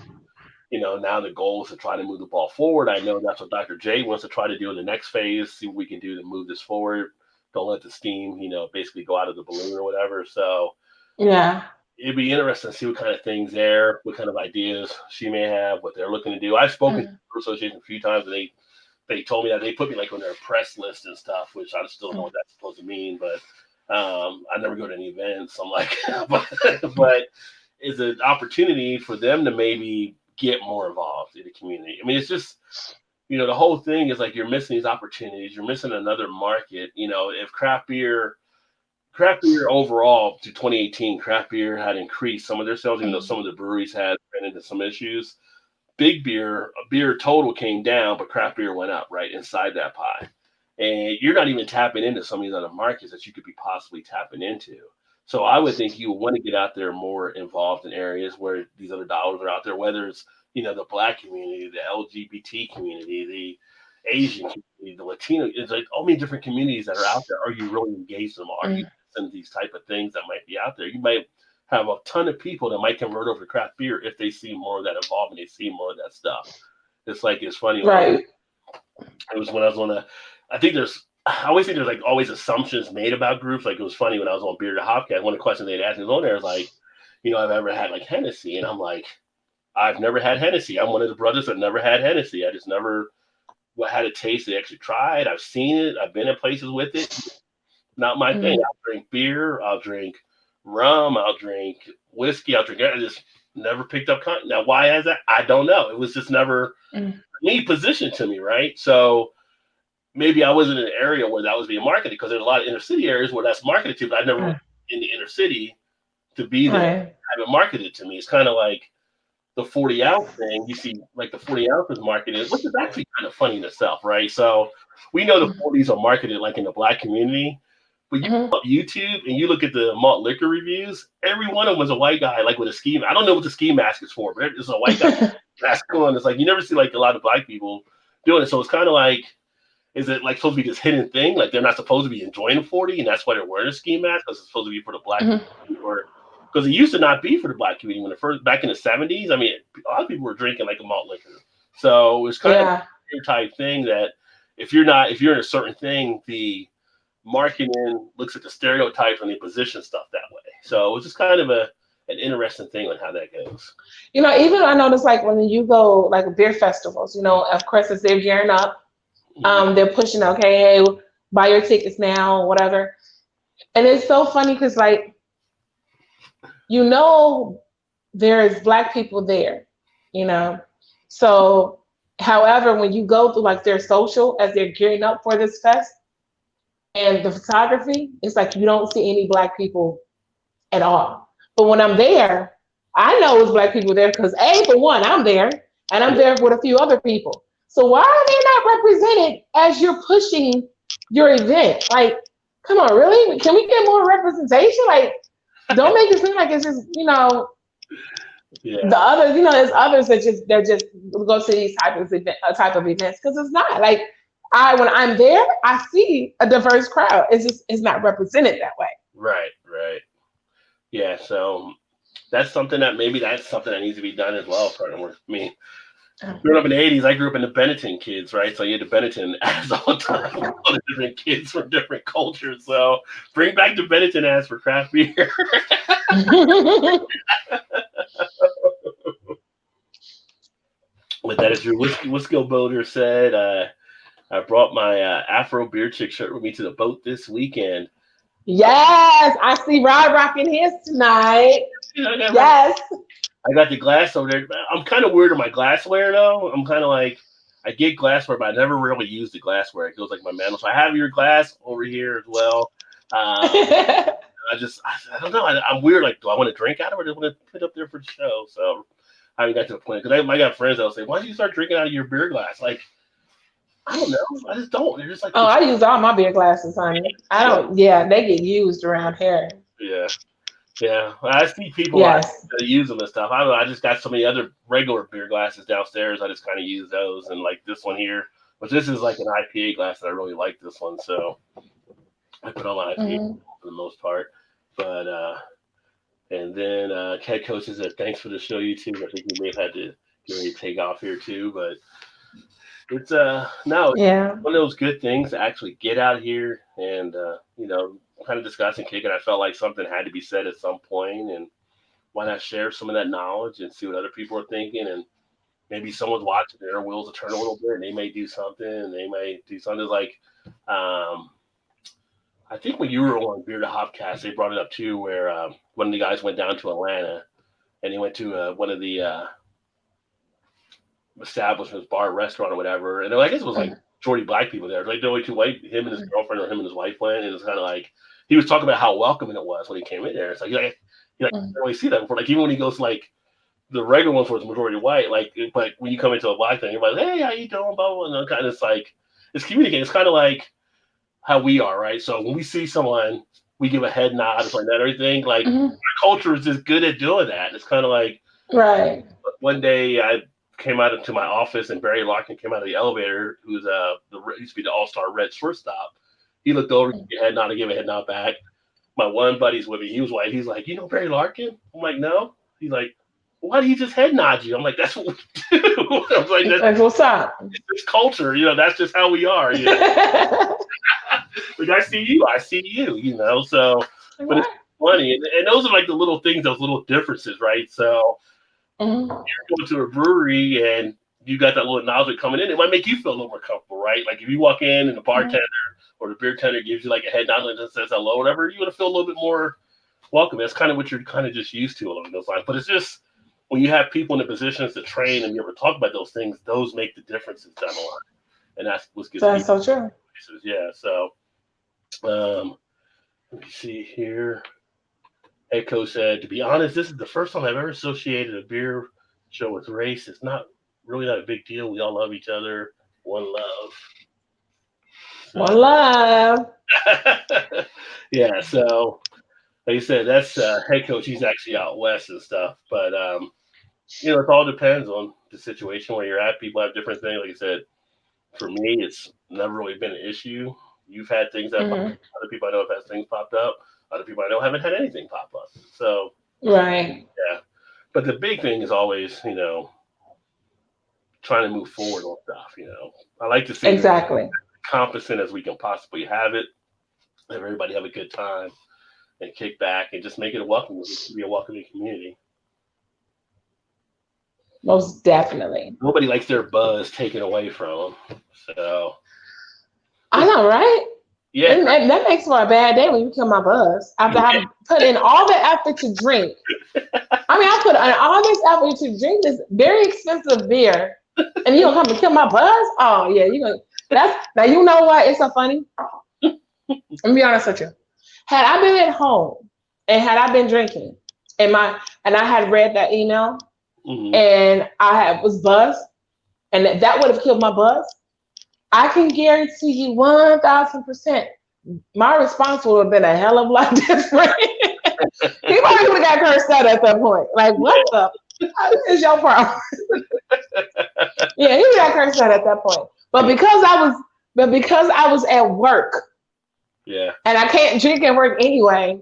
now the goal is to try to move the ball forward. I know that's what Dr. J wants to try to do in the next phase. See what we can do to move this forward. Don't let the steam, basically go out of the balloon or whatever. So Yeah. it'd be interesting to see what kind of things there, what kind of ideas she may have, what they're looking to do. I've spoken to the association a few times, and they told me that they put me like on their press list and stuff, which I still don't know what that's supposed to mean, but I never go to any events. I'm like, but it's an opportunity for them to maybe get more involved in the community. I mean, it's just, the whole thing is like you're missing these opportunities. You're missing another market. If craft beer overall to 2018, craft beer had increased some of their sales, even though some of the breweries had ran into some issues. Beer total came down, but craft beer went up right inside that pie. And you're not even tapping into some of these other markets that you could be possibly tapping into. So I would think you would want to get out there more involved in areas where these other dollars are out there, whether it's, the Black community, the LGBT community, the Asian community, the Latino. It's like all many different communities that are out there. Are you really engaged in them? Are you in these type of things that might be out there? You might have a ton of people that might convert over to craft beer if they see more of that involvement, they see more of that stuff. It's funny when Right. it was when I was on a. I think I always think there's like always assumptions made about groups. Like it was funny when I was on Beer to Hopcat. One of the questions they'd asked me on there is like, I've ever had like Hennessy, and I'm like, I've never had Hennessy. I'm one of the brothers that never had Hennessy. I just never had a taste to actually try it. I've seen it. I've been in places with it. Not my thing. Mm. I'll drink beer. I'll drink rum. I'll drink whiskey. I'll drink. I just never picked up. Now, why is that? I don't know. It was just never Mm. me positioned to me, right? So maybe I was in an area where that was being marketed because there's a lot of inner city areas where that's marketed to, but I never went Mm. in the inner city to be there. Right. Have it marketed to me. It's kind of like the 40 ounce thing. You see, like the 40 ounces marketed, which is actually kind of funny in itself, right? So we know the Mm. 40s are marketed like in the black community, but you Mhm. go up YouTube and you look at the malt liquor reviews, every one of them was a white guy, like with a ski. I don't know what the ski mask is for, but it's a white guy mask on. It's like you never see like a lot of black people doing it. So it's kind of like, is it like supposed to be this hidden thing? Like they're not supposed to be enjoying the 40, and that's why they're wearing a ski mask because it's supposed to be for the black Mhm. community, or because it used to not be for the black community when it first back in the 70s. I mean, a lot of people were drinking like a malt liquor, so it's kind of Yeah. a type thing that if you're in a certain thing, the marketing looks at the stereotypes and they position stuff that way. So it's just kind of an interesting thing on how that goes. Even I noticed like when you go like beer festivals, of course as they're gearing up, Mhm. they're pushing, okay, hey, buy your tickets now, whatever. And it's so funny because like you know there is black people there, you know. So however, when you go through like their social as they're gearing up for this fest and the photography, it's like you don't see any black people at all. But when I'm there, I know it's black people there because A, for one, I'm there and I'm Yeah, there with a few other people. So why are they not represented as you're pushing your event? Like, come on, really? Can we get more representation? Like, don't make it seem like it's just, yeah, the others, there's others that just go to these type of events because it's not like when I'm there, I see a diverse crowd. It's not represented that way. right, right. Yeah, so that's something that needs to be done as well. Starting with me. Growing up in the 80s, I grew up in the Benetton kids, right? So you had the Benetton ads all the time, all the different kids from different cultures. So bring back the Benetton ads for craft beer. With that, as your whiskey builder said, I brought my Afro beer chick shirt with me to the boat this weekend. Yes, I see Rod rocking his tonight. Yes. I got the glass over there. I'm kind of weird on my glassware though. I'm kind of like I get glassware, but I never really use the glassware. It goes like my mantle. So I have your glass over here as well. Um, I don't know. I'm weird. Like, do I want to drink out of it or do I want to put it up there for the show? So I haven't got to the point because I got friends that'll say, "Why don't you start drinking out of your beer glass?" Like, I don't know. I just don't. They're just like, Oh, I use all my beer glasses, honey. I yeah, don't. Yeah, they get used around here. yeah. Yeah, I see people Yes. that use them and stuff. I don't know. I just got so many other regular beer glasses downstairs. I just kind of use those, and like this one here, but this is like an IPA glass, and I really like this one, so I put on my IPA Hmm. for the most part. But and then Ted Coach said, "Thanks for the show, you too." I think we may have had to get ready to take off here too, but it's no, it's Yeah. one of those good things to actually get out here and kind of discuss and kick it. I felt like something had to be said at some point, and why not share some of that knowledge and see what other people are thinking, and maybe someone's watching their wheels will turn a little bit and they may do something, and they may do something like um, I think when you were on Beer to Hopcast, they brought it up too, where one of the guys went down to Atlanta and he went to one of the establishments, bar, restaurant, or whatever, and I guess it was like majority black people there. Like the only two white, him and his girlfriend, or him and his wife went, and it was kind of like he was talking about how welcoming it was when he came in there. It's like you like Mm. don't really see that before. Like even when he goes to, like the regular ones where it's majority white, like when you come into a black thing, you're like, hey, how you doing, blah blah, and kind of it's like it's communicating. It's kind of like how we are, right? So when we see someone, we give a head nod, it's like that, everything. Like Hmm. our culture is just good at doing that. It's kind of like Right. one day I came out into my office and Barry Larkin came out of the elevator, who's used to be the All Star Red shortstop. He looked over, gave me a head nod, and gave a head nod back. My one buddy's with me. He was white. He's like, Barry Larkin? I'm like, no. He's like, why did he just head nod you? I'm like, that's what we do. I was like, That's what's up. it's culture, that's just how we are. Like I see you, so, but it's Right. funny. And those are like the little things, those little differences, right? So Mhm. you're going to a brewery and you got that little nozzle coming in, it might make you feel a little more comfortable, right? Like if you walk in and the Mhm. bartender or the beer tender gives you like a head nod and just says hello or whatever, you're going to feel a little bit more welcome. That's kind of what you're kind of just used to along those lines. But it's just when you have people in the positions to train and you ever talk about those things, those make the differences down the line. And that's what gets That's people so true. places. Yeah. So let me see here. Echo said, to be honest, this is the first time I've ever associated a beer show with race. It's not really not a big deal. We all love each other. One love. One love. So, yeah. So, like you said, that's head coach. He's actually out west and stuff. But, it all depends on the situation where you're at. People have different things. Like I said, for me, it's never really been an issue. You've had things that pop up. Hmm. Other people I know have had things popped up. Other people I know haven't had anything pop up. So, Right. yeah. But the big thing is always, trying to move forward on stuff. I like to see it as Exactly. competent as we can possibly have it. Have everybody have a good time and kick back and just make it a be a welcoming community. Most definitely. Nobody likes their buzz taken away from them. So I know, right? yeah, That makes for a bad day when you kill my buzz. After yeah, I've put in all the effort to drink. I mean, I put in all this effort to drink this very expensive beer, and you gonna come and kill my buzz? Oh yeah, you gonna. That's now. You know what? It's so funny. Let me be honest with you. Had I been at home and had I been drinking, and I had read that email hmm and I had was buzzed, and that would have killed my buzz. I can guarantee you 1,000%. My response would have been a hell of a lot different. He probably would have got cursed out at that point. Like, what yeah, the? Is your problem? Yeah, he got cursed out at that point. yeah, But because I was at work yeah, and I can't drink at work anyway,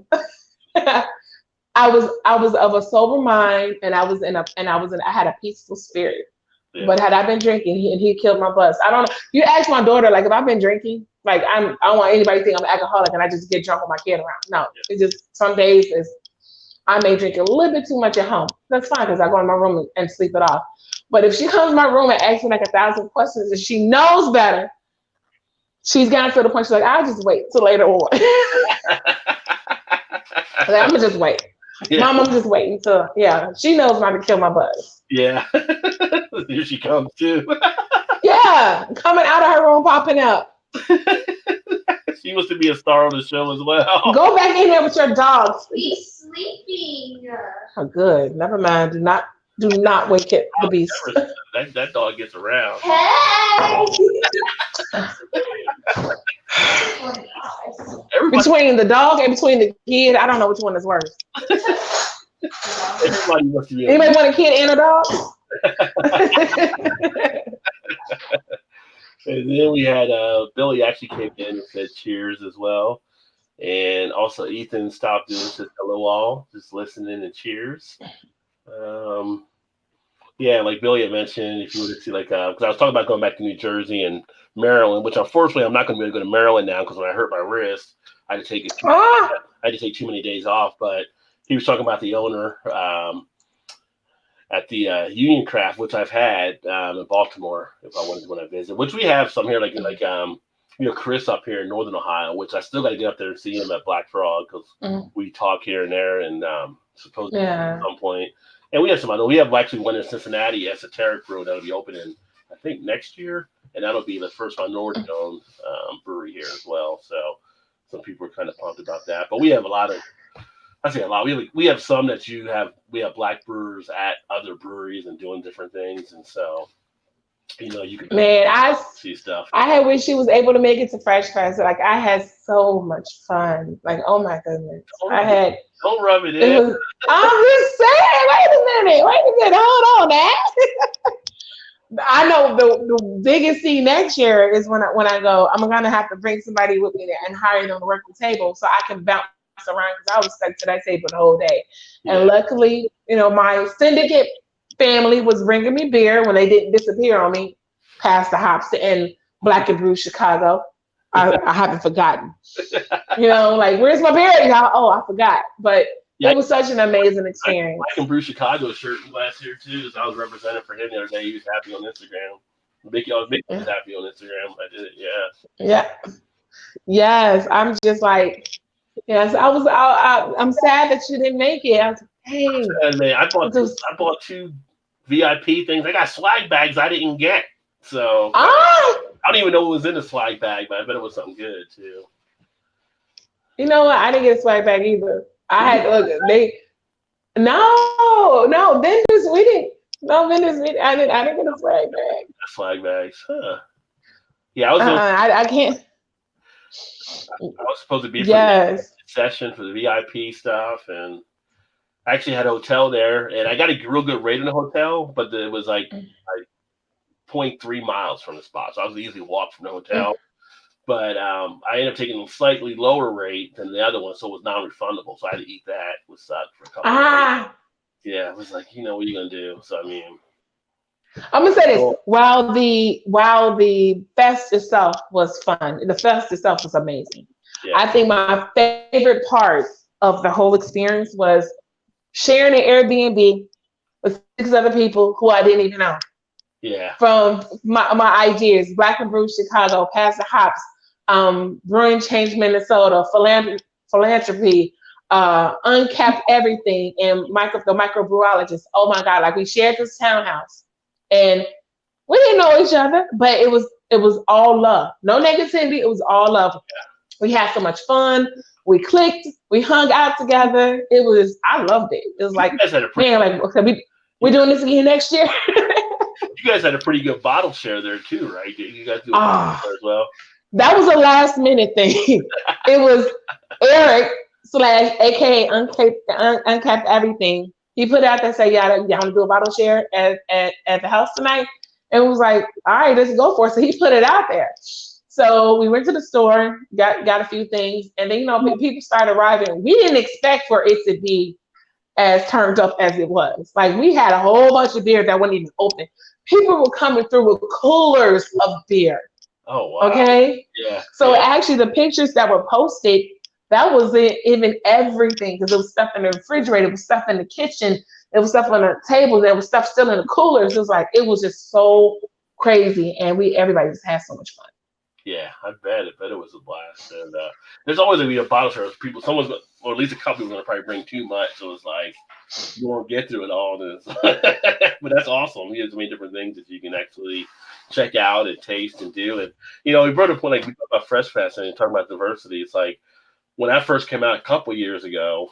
I was of a sober mind and I had a peaceful spirit. yeah. But had I been drinking, he killed my buzz. I don't know. You ask my daughter, like if I've been drinking, like I don't want anybody to think I'm an alcoholic and I just get drunk with my kid around. No, it's just some days is I may drink a little bit too much at home. That's fine because I go in my room and sleep it off. But if she comes to my room and asks me like 1,000 questions and she knows better, she's gotten to the point she's like, I'll just wait till later on. Like, I'm gonna just wait. Yeah, Mom, I'm just waiting till she knows not to kill my buzz. yeah. Here she comes too. Yeah, coming out of her room, popping up. She wants to be a star on the show as well. Go back in there with your dogs. He's sleeping. Oh, good. Never mind. Do not wake it, the beast. That dog gets around. Hey! Everybody, Between the dog and between the kid, I don't know which one is worse. everybody wants to be Anybody want a kid and a dog? And then we had Billy actually came in and said cheers as well. And also Ethan stopped in and said hello all, just listening and cheers. Um, yeah, like Billy had mentioned, if you were to see because I was talking about going back to New Jersey and Maryland, which unfortunately I'm not going to be able to go to Maryland now because when I hurt my wrist, I had to take Ah, I had to take too many days off. But he was talking about the owner at the Union Craft, which I've had in Baltimore if I wanted to when I visit, which we have some here, Chris up here in Northern Ohio, which I still got to get up there and see him at Black Frog because mm, we talk here and there and supposedly at yeah. some point. And we have some other. We have actually one in Cincinnati, Esoteric Brew, that'll be opening, I think, next year, and that'll be the first minority-owned brewery here as well. So some people are kind of pumped about that. But we have a lot of. I say a lot. We have some that we have black brewers at other breweries and doing different things, and so you can Man, see stuff. I had wish she was able to make it to Fresh Fest. Like I had so much fun. Like oh my goodness, I had. Don't rub it It in. was. I'm just saying. Wait a minute. Hold on, that. I know the biggest thing next year is when I go. I'm gonna have to bring somebody with me and hire them to work the table so I can bounce around because I was stuck to that table the whole day. And Yeah. luckily, my syndicate family was bringing me beer when they didn't disappear on me past the hops and Black and Brew Chicago. I haven't forgotten. Like, where's my beer? Y'all, oh, I forgot. But Yeah, it was such an amazing I experience. can brew Chicago shirt last year too. So I was representing for him the other day. He was happy on Instagram. Mickey was Yeah. happy on Instagram. I did it. Yeah. Yeah. Yes. I'm just like, yes. I'm sad that you didn't make it. I was like, dang. And man, It was, I bought 2 VIP things. I got swag bags I didn't get. So ah, I don't even know what was in the swag bag, but I bet it was something good too. you know what? I didn't get a swag bag either. I had look. No, vendors. We didn't. No vendors. I didn't get a swag bag. Swag bags, huh? Yeah, I was I can't. supposed to be for the Yes. session for the VIP stuff, and I actually had a hotel there, and I got a real good rate in the hotel, but it was like 0.3 miles from the spot, so I was easily walk from the hotel. But I ended up taking a slightly lower rate than the other one, so it was non-refundable. So I had to eat that, which sucked for a couple of days. Yeah, it was like, what are you gonna do? So I mean, I'm gonna say this: while the fest itself was fun, the fest itself was amazing. yeah, I think my favorite part of the whole experience was sharing an Airbnb with 6 other people who I didn't even know. yeah, From my ideas, Black and Brew Chicago, Pass the Hops, Brewing Change Minnesota, philanthropy, uncapped everything, and the microbrewologist. Oh my God! Like we shared this townhouse, and we didn't know each other, but it was all love, no negativity. It was all love. We had so much fun. We clicked. We hung out together. I loved it. It was like, man, like okay, we doing this again next year. You guys had a pretty good bottle share there too, right? You guys do as well. That was a last minute thing. It was Eric / AKA Uncapped Everything. He put out there say, y'all want to do a bottle share at the house tonight? And it was like, all right, let's go for it. So he put it out there. So we went to the store, got a few things, and then people started arriving. We didn't expect for it to be as turned up as it was. Like we had a whole bunch of beer that wasn't even open. People were coming through with coolers of beer. Oh wow. Okay. Yeah. So actually, the pictures that were posted, that was it, even everything, because there was stuff in the refrigerator, there was stuff in the kitchen, there was stuff on the table, there was stuff still in the coolers. It was just so crazy, and everybody just had so much fun. Yeah, I bet it was a blast. And there's always gonna be a bottle share. Or at least a couple was gonna probably bring too much. So it's like you won't get through it all. But that's awesome. There's so many different things that you can actually check out and taste and do. And we brought up when we talk about Fresh Fest and talking about diversity. It's like when I first came out a couple years ago,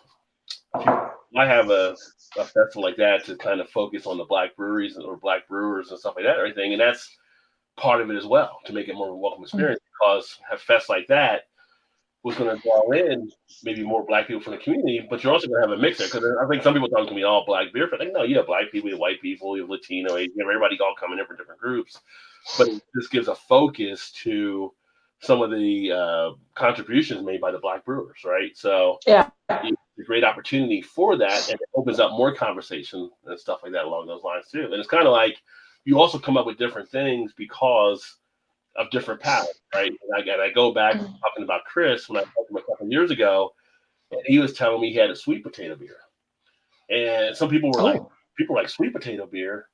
I have a festival like that to kind of focus on the black breweries or black brewers and stuff like that, and everything. And that's part of it as well, to make it more of a welcome experience, because a fest like that was going to draw in maybe more black people from the community, but you're also going to have a mixer, because I think some people thought it was going to be all black beer, but like, no, you have black people, you have white people, you have Latino, you have everybody all coming in from different groups, but this gives a focus to some of the contributions made by the black brewers, right? So yeah, it's a great opportunity for that, and it opens up more conversation and stuff like that along those lines too. And it's kind of like you also come up with different things because of different palates, right? And I go back talking about Chris when I talked to him a couple of years ago, and he was telling me he had a sweet potato beer. And some people were like sweet potato beer.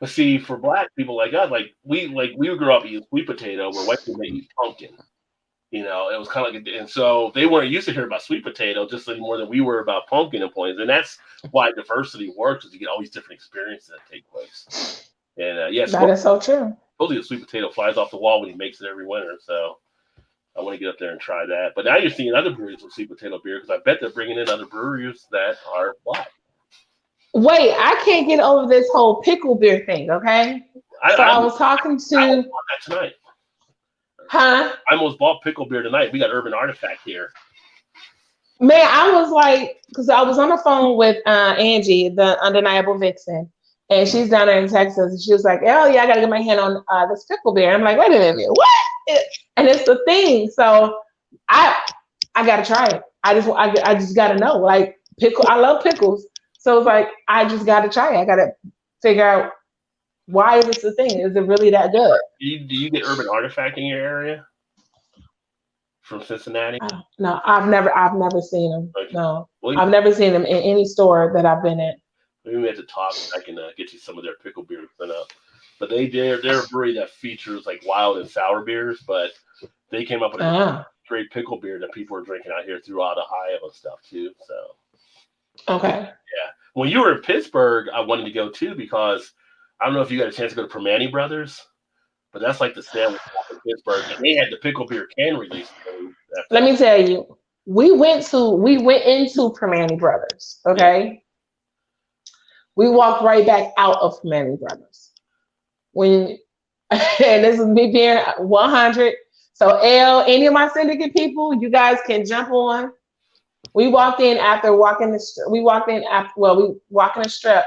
But see, for black people like us, we grew up eating sweet potato where white people may eat pumpkin. It was kind of and so they weren't used to hearing about sweet potato just any more than we were about pumpkin and points. And that's why diversity works, is you get all these different experiences that take place. And yes, that is so true. Totally, the sweet potato flies off the wall when he makes it every winter. So I want to get up there and try that. But now you're seeing other breweries with sweet potato beer, because I bet they're bringing in other breweries that are black. Wait, I can't get over this whole pickle beer thing. Okay, I was talking to. I almost bought that tonight. Huh? I almost bought pickle beer tonight. We got Urban Artifact here. Man, I was like, because I was on the phone with Angie, the Undeniable Vixen, and she's down there in Texas, and she was like, "Oh yeah, I gotta get my hand on this pickle beer." I'm like, "Wait a minute, what?" And it's the thing, so I gotta try it. I just gotta know, like pickle. I love pickles, so it's like I just gotta try it. I gotta figure out why is this a thing? Is it really that good? Do you get Urban Artifact in your area from Cincinnati? No, I've never seen them. Okay. No, Well, I've never seen them in any store that I've been in. maybe we have to talk. I can get you some of their pickle beers sent up. But they're a brewery that features like wild and sour beers, but they came up with a Ah, great pickle beer that people are drinking out here throughout Ohio and stuff too. So okay. yeah, when you were in Pittsburgh, I wanted to go too because I don't know if you got a chance to go to Permane Brothers, but that's like the sandwich shop in Pittsburgh, and they had the pickle beer can release. Let me tell you, we went into Permane Brothers. Yeah. Okay, we walked right back out of Permane Brothers when, and this is me being 100. So any of my syndicate people, you guys can jump on. We walked in after walking the. We walked in after. Well, we walking the strip,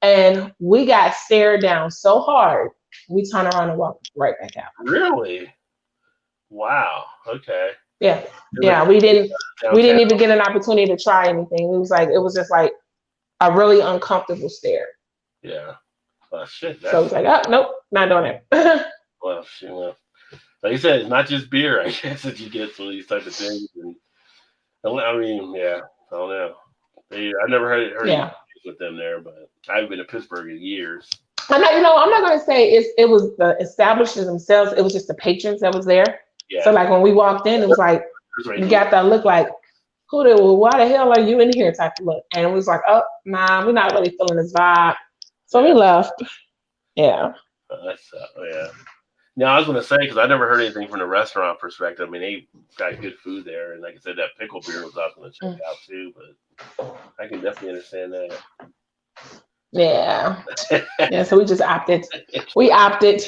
and we got stared down so hard. We turned around and walked right back out. Really? Wow. Okay. Yeah, It yeah. was We didn't downtown. even get an opportunity to try anything. It was just like a really uncomfortable stare. Yeah. Well, shit. So it's like, oh nope, not doing it. Well, shit. Well, like you said, it's not just beer. I guess that you get some of these type of things, and I mean, yeah. I don't know. I never heard Yeah. with them there, but I haven't been to Pittsburgh in years. I'm not gonna say it was the establishments themselves. It was just the patrons that was there. Yeah. So like when we walked in, it was like Right you here. got that look like, why the hell are you in here type of look. And it was like, oh nah, we're not really feeling this vibe. So we left. Yeah. Yeah. Now I was going to say because I never heard anything from the restaurant perspective. I mean, they got good food there, and like I said, that pickle beer was I was going to check out too. But I can definitely understand that. Yeah. Yeah. So we just opted. We opted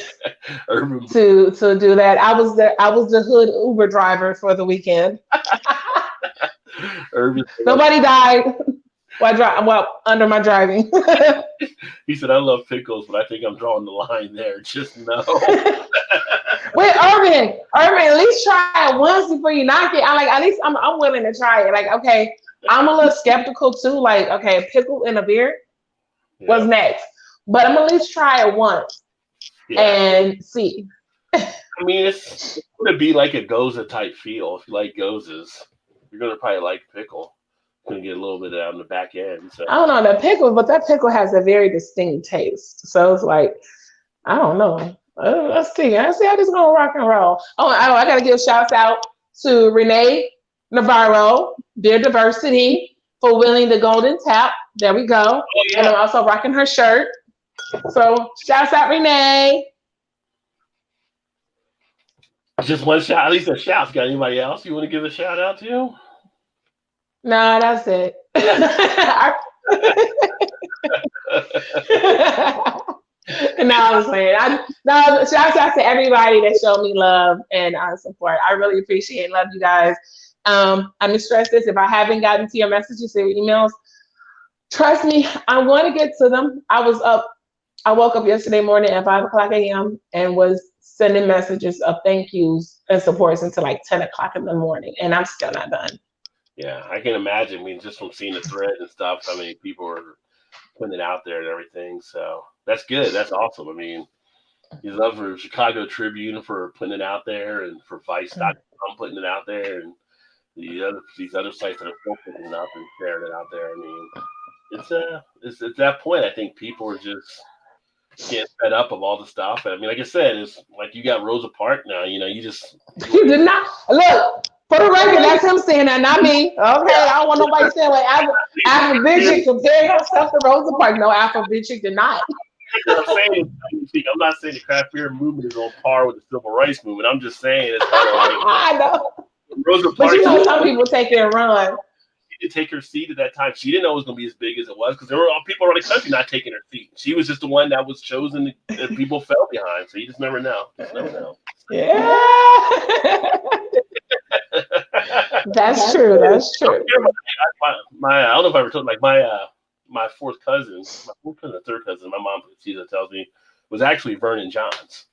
Urban. to do that. I was the hood Uber driver for the weekend. Urban. Nobody died while under my driving. He said, "I love pickles, but I think I'm drawing the line there. Just no." Wait, Urban, at least try it once before you knock it. At least I'm willing to try it. Like, okay, I'm a little skeptical too. Like, okay, pickle in a beer. What's next? But I'm gonna at least try it once and see. I mean, it's going to be like a Goza type feel. If you like Gozas, you're going to probably like pickle. Going to get a little bit out on the back end. So I don't know the pickle, but that pickle has a very distinct taste. So it's like, I don't know. Let's see how this is gonna rock and roll. Oh, I gotta give shouts out to Renee Navarro, Beer Diversity, for winning the Golden Tap. There we go. Oh, yeah. And I'm also rocking her shirt. So shouts out Renee. Just one shout, at least a shout. Got anybody else you want to give a shout out to? No, that's it. No, I'm saying. Shouts out to everybody that showed me love and support. I really appreciate and love you guys. I'm gonna stress this: if I haven't gotten to your messages or your emails, trust me, I'm going to get to them. I woke up yesterday morning at 5:00 a.m. and was sending messages of thank yous and supports until like 10 o'clock in the morning, and I'm still not done. Yeah, I can imagine. I mean, just from seeing the thread and stuff, how many people are putting it out there and everything. So that's good. That's awesome. I mean, you love for Chicago Tribune for putting it out there, and for Vice.com putting it out there, and these other sites that are still putting it out and sharing it out there. I mean, it's at that point. I think people are just getting fed up of all the stuff. I mean, like I said, it's like you got Rosa Parks now. You did not look. For the record, that's him saying that, not me. Okay, I don't want nobody saying like Afro Bitch comparing herself to Rosa Parks. No, Afro Bitch did not. What I'm saying is, I'm not saying the craft beer movement is on par with the civil rights movement. I'm just saying it's kind of like I know. Rosa Parks. But you know, some people take their run. She did take her seat at that time. She didn't know it was going to be as big as it was because there were people around the country not taking her seat. She was just the one that was chosen that people fell behind. So you just never know. Yeah. That's true. That's true. I don't know if I ever told my fourth cousin, third cousin, my mom tells me, was actually Vernon Johns.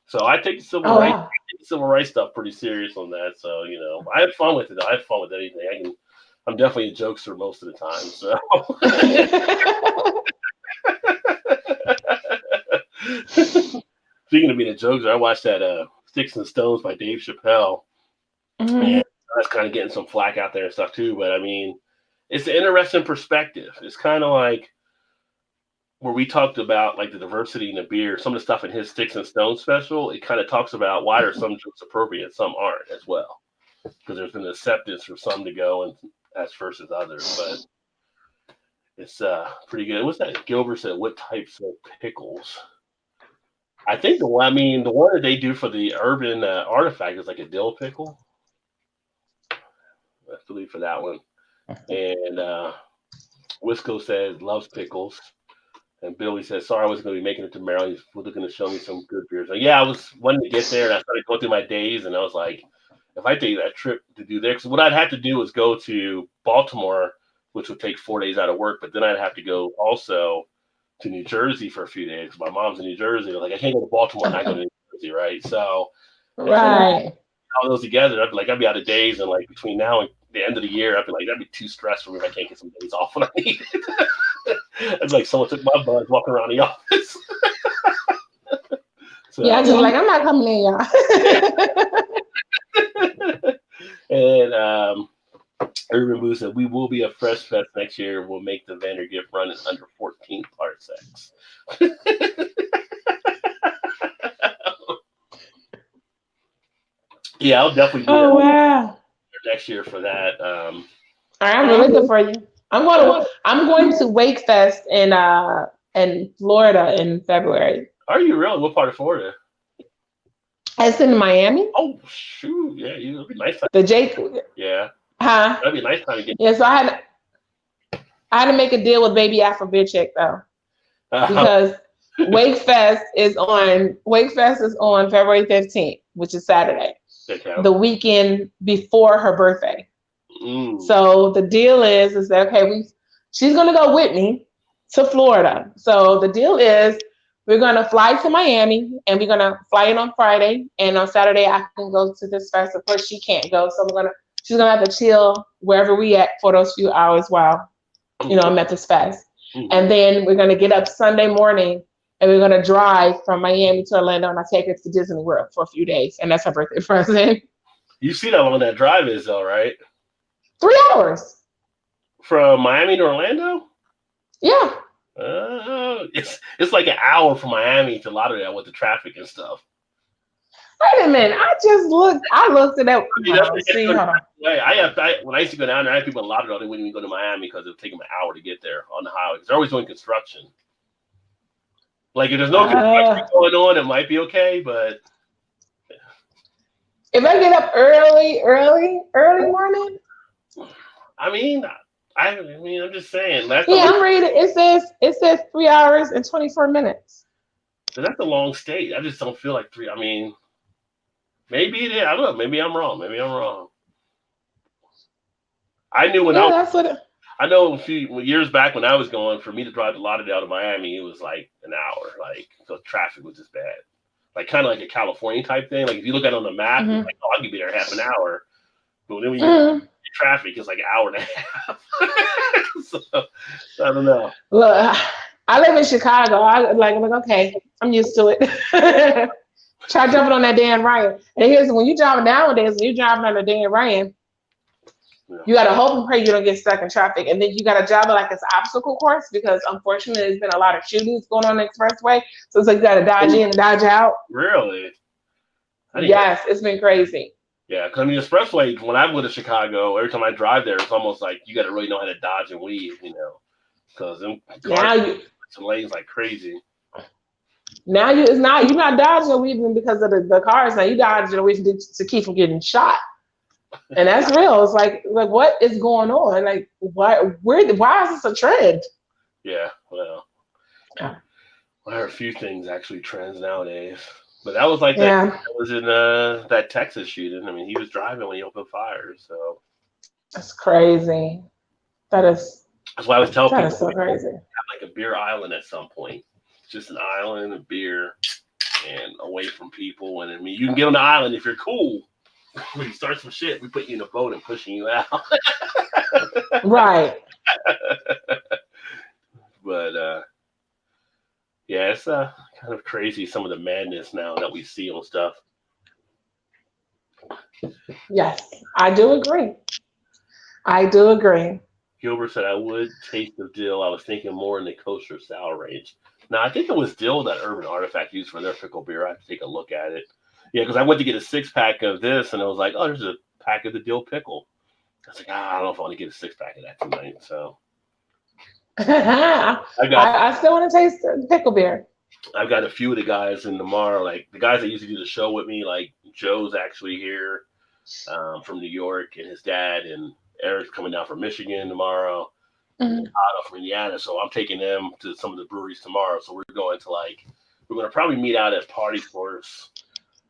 So I take the civil rights stuff pretty serious on that. So I have fun with it. I have fun with anything. I'm definitely a jokester most of the time. So Speaking of being a joker, I watched that Sticks and Stones by Dave Chappelle, and that's kind of getting some flack out there and stuff too. But I mean, it's an interesting perspective. It's kind of like where we talked about like the diversity in the beer, some of the stuff in his Sticks and Stones special. It kind of talks about why are some jokes appropriate, some aren't as well, because there's been acceptance for some to go and as versus others. But it's pretty good. What's that? Gilbert said, "What types of pickles?" I think the one. I mean, the one that they do for the urban artifact is like a dill pickle. I believe for that one. And Wisco says loves pickles. And Billy says, "Sorry, I wasn't going to be making it to Maryland. He's looking to show me some good beers." Like, yeah, I was wanting to get there, and I started going through my days, and I was like, if I take that trip to do there, because what I'd have to do is go to Baltimore, which would take 4 days out of work, but then I'd have to go also to New Jersey for a few days. My mom's in New Jersey. Like, I can't go to Baltimore and not go to New Jersey, right? So, Right. all those together, I'd be out of days, and like between now and the end of the year, I'd be like, that'd be too stressed for me if I can't get some days off when I need it. It's like someone took my buzz walking around the office. So, Yeah, I just like, I'm not coming in, y'all. and Urban Boo said, "We will be a Fresh Fest next year. We'll make the vendor gift run in under 14 parsecs." Yeah, I'll definitely be Oh wow. there next year for that. All right, I'm really good for you. I'm going to Wake Fest in Florida in February. Are you really? What part of Florida? It's in Miami. Oh shoot! Yeah, it'll be nice time. The Jake. Yeah, Huh? that'd be a nice time to get. Yeah, so I had to make a deal with Baby Afro Beer Chick though, because Wake Fest is on February 15th, which is Saturday, the weekend before her birthday. So the deal is that okay, she's gonna go with me to Florida. So the deal is we're gonna fly to Miami and we're gonna fly in on Friday, and on Saturday I can go to this fest. Of course she can't go, so she's gonna have to chill wherever we at for those few hours while I'm at this fest. And then we're gonna get up Sunday morning and we're gonna drive from Miami to Orlando, and I take her to Disney World for a few days, and that's her birthday present. You see how long that drive is, though, right? 3 hours from Miami to Orlando. Yeah. It's like an hour from Miami to Lauderdale with the traffic and stuff. Wait a minute! I looked it up. When I used to go down there, I had people in Lauderdale. They wouldn't even go to Miami because it would take them an hour to get there on the highway. Because they're always doing construction. Like if there's no construction going on, it might be okay. But if I get up early morning. I mean, I'm just saying. I'm reading. It says 3 hours and 24 minutes. So that's a long stay. I just don't feel like 3. I mean, maybe it is. I don't know. Maybe I'm wrong. I knew I know a few years back when I was going, for me to drive to Lauderdale to Miami, it was like an hour. Like, so traffic was just bad. Like, kind of like a California type thing. Like, if you look at it on the map, it's like, oh, I could be there half an hour. But then when you get traffic, it's like an hour and a half. So, I don't know. Look, I live in Chicago. I'm like, okay, I'm used to it. Try jumping on that Dan Ryan. And here's when you're driving on the Dan Ryan, you got to hope and pray you don't get stuck in traffic. And then you got to drive it like it's an obstacle course, because unfortunately there's been a lot of shootings going on the expressway. So it's like you got to dodge in and dodge out. Really? Yes, it's been crazy. Yeah, because the expressway, when I go to Chicago, every time I drive there, it's almost like you got to really know how to dodge and weave, because them cars lanes like crazy. Now you're not dodging or weaving because of the cars. Now you dodging or weaving to keep from getting shot. And that's real. It's like what is going on? Like why is this a trend? Yeah, well, there are a few things actually trends nowadays. But that was like that was in that Texas shooting. I mean, he was driving when he opened fire. So that's crazy. That's why I was telling people so crazy. Have like a beer island at some point. It's just an island of beer and away from people. And I mean, you can get on the island if you're cool. When you start some shit, we put you in a boat and pushing you out. Right. But Yeah, it's kind of crazy some of the madness now that we see on stuff. Yes, I do agree. I do agree. Gilbert said I would taste the dill. I was thinking more in the kosher sour range. Now I think it was dill that Urban Artifact used for their pickle beer. I have to take a look at it. Yeah, because I went to get a 6 pack of this, and I was like, oh, there's a pack of the dill pickle. I was like, I don't know if I want to get a 6 pack of that tonight. So I, I got I still want to taste the pickle beer. I've got a few of the guys in tomorrow, like the guys that usually do the show with me. Like Joe's actually here from New York, and his dad, and Eric's coming down from Michigan tomorrow, and then Mhm. Otto from Indiana. So I'm taking them to some of the breweries tomorrow. So we're going to probably meet out at Party Source,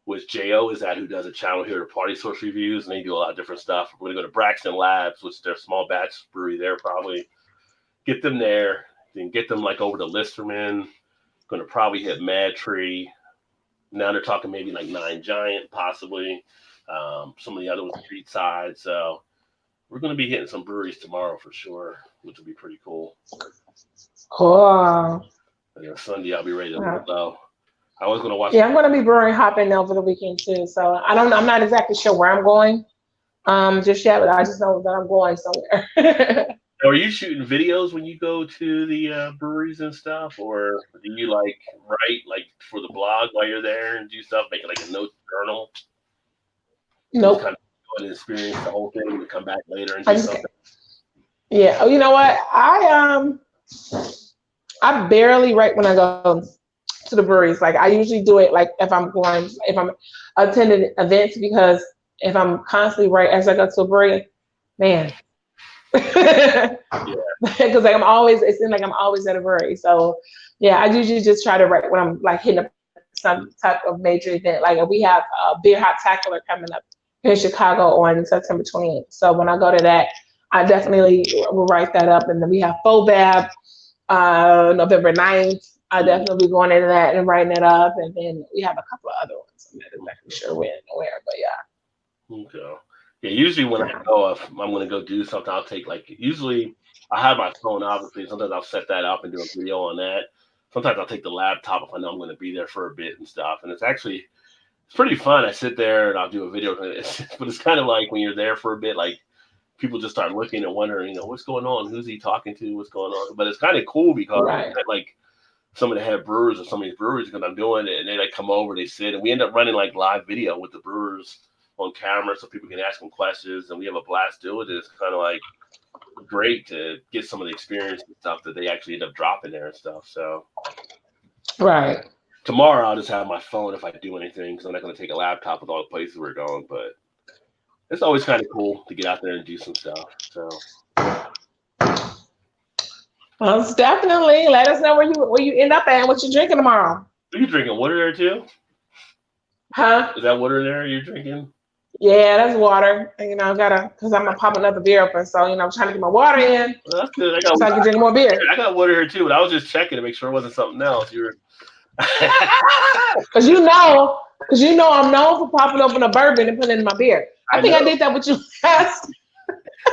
which Jo is at, who does a channel here, Party Source Reviews, and they do a lot of different stuff. We're going to go to Braxton Labs, which is their small batch brewery there, probably get them there, then get them like over to Listerman. Going to probably hit Mad Tree. Now they're talking maybe like Nine Giant, possibly. Some of the other ones street side. So we're going to be hitting some breweries tomorrow for sure, which will be pretty cool. Cool. And then Sunday I'll be ready to Uh, lay low. I was going to watch. yeah, I'm going to be brewery hopping over the weekend too. So I don't. I'm not exactly sure where I'm going just yet, but I just know that I'm going somewhere. Are you shooting videos when you go to the breweries and stuff, or do you like write like for the blog while you're there and do stuff, make it like a note journal, and just kind Nope. of go and experience the whole thing and come back later and I do just. something? Yeah. Oh, you know what? I barely write when I go to the breweries. Like I usually do it like if I'm attending events because if I'm constantly right as I go to a brewery, man. Yeah. Because like I'm always it seems like I'm always at a brewery. So yeah, I usually just try to write when I'm like hitting up some type of major event. Like we have a beer hot tackler coming up here in Chicago on September 28th. So when I go to that, I definitely will write that up. And then we have FOBAB November 9th. I Mm, definitely be going into that and writing it up. And then we have a couple of other ones. I'm not exactly sure when and where, but okay. Yeah. Usually when I yeah. go, if I'm going to go do something, I'll take like usually I have my phone. Obviously, sometimes I'll set that up and do a video on that. Sometimes I'll take the laptop if I know I'm going to be there for a bit and stuff. And it's pretty fun. I sit there and I'll do a video, but it's kind of like when you're there for a bit, like people just start looking and wondering, what's going on? Who's he talking to? What's going on? But it's kind of cool because Right. like some of the head brewers or some of these breweries because I'm doing it and they like come over, they sit, and we end up running like live video with the brewers on camera so people can ask them questions, and we have a blast doing it. It's kind of like great to get some of the experience and stuff that they actually end up dropping there and stuff. So Right. tomorrow I'll just have my phone if I do anything because I'm not going to take a laptop with all the places we're going, but it's always kind of cool to get out there and do some stuff. So Well, it's definitely let us know where you end up at and what you're drinking tomorrow. are you drinking water there too? Huh? Is that water there you're drinking? Yeah, that's water. And, gotta because I'm gonna pop another beer open. So, I'm trying to get my water in Well, that's good. I got so I can drink more beer. I got water here too, but I was just checking to make sure it wasn't something else. You were. Cause you know, I'm known for popping open a bourbon and putting it in my beer. I I think I know. did that with you last.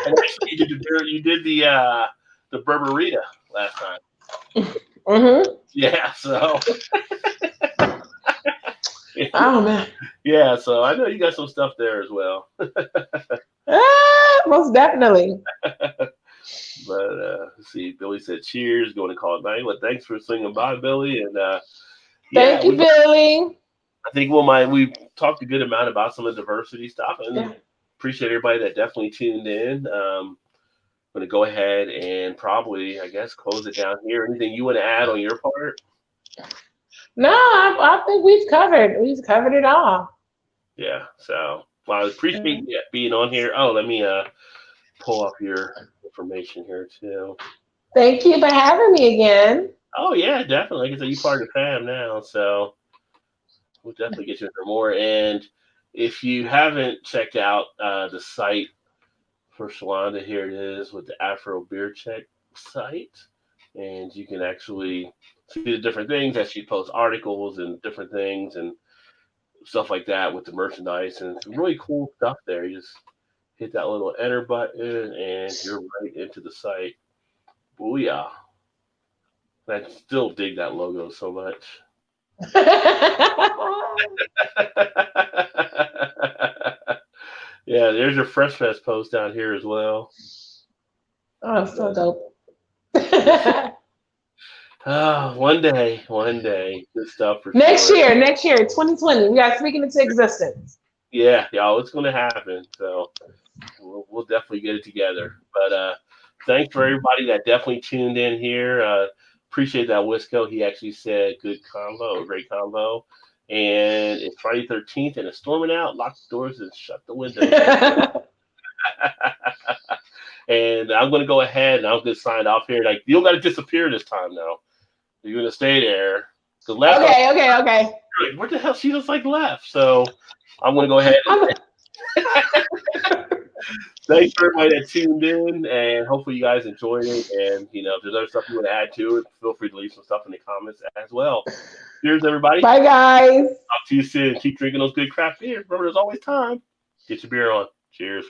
And actually, you did the Burberita last time. Mm-hmm. Yeah. So Oh man. yeah. So I know you got some stuff there as well. Most definitely. But let's see. Billy said, "Cheers." Going to call it night. Well, thanks for swinging by, Billy. And yeah, Thank you, Billy. I think we talked a good amount about some of the diversity stuff, and Yeah. appreciate everybody that definitely tuned in. I'm going to go ahead and probably, I guess, close it down here. Anything you want to add on your part? No, I think we've covered it all. Yeah. So, well, I appreciate Mhm. you being on here. Oh, let me pull up your information here too. Thank you for having me again. Oh yeah, definitely. Like I said, you part of the fam now, so we'll definitely get you for more. And if you haven't checked out the site for Shalonda, here it is with the Afro Beer Check site, and you can actually see the different things that she posts articles and different things and stuff like that with the merchandise, and it's really cool stuff there. You just hit that little enter button, and you're right into the site. Booyah! I still dig that logo so much. Yeah, there's your Fresh Fest post down here as well. Oh, so dope. One day, good stuff for Next sure. year, 2020, we got speaking into existence. Yeah, y'all, it's gonna happen. So we'll definitely get it together. But thanks for everybody that definitely tuned in here. Appreciate that, Wisco. He actually said good combo, great combo. And it's Friday 13th, and it's storming out. Lock the doors and shut the windows. And I'm gonna go ahead and I'm gonna sign off here. Like you don't gotta disappear this time now. You're gonna stay there. Because last time, Okay. like, where the hell she just like left? So I'm gonna go ahead. Thanks for everybody that tuned in, and hopefully you guys enjoyed it. And if there's other stuff you want to add to it, feel free to leave some stuff in the comments as well. Cheers, everybody. Bye, guys. Talk to you soon. Keep drinking those good craft beers. Remember, there's always time. Get your beer on. Cheers.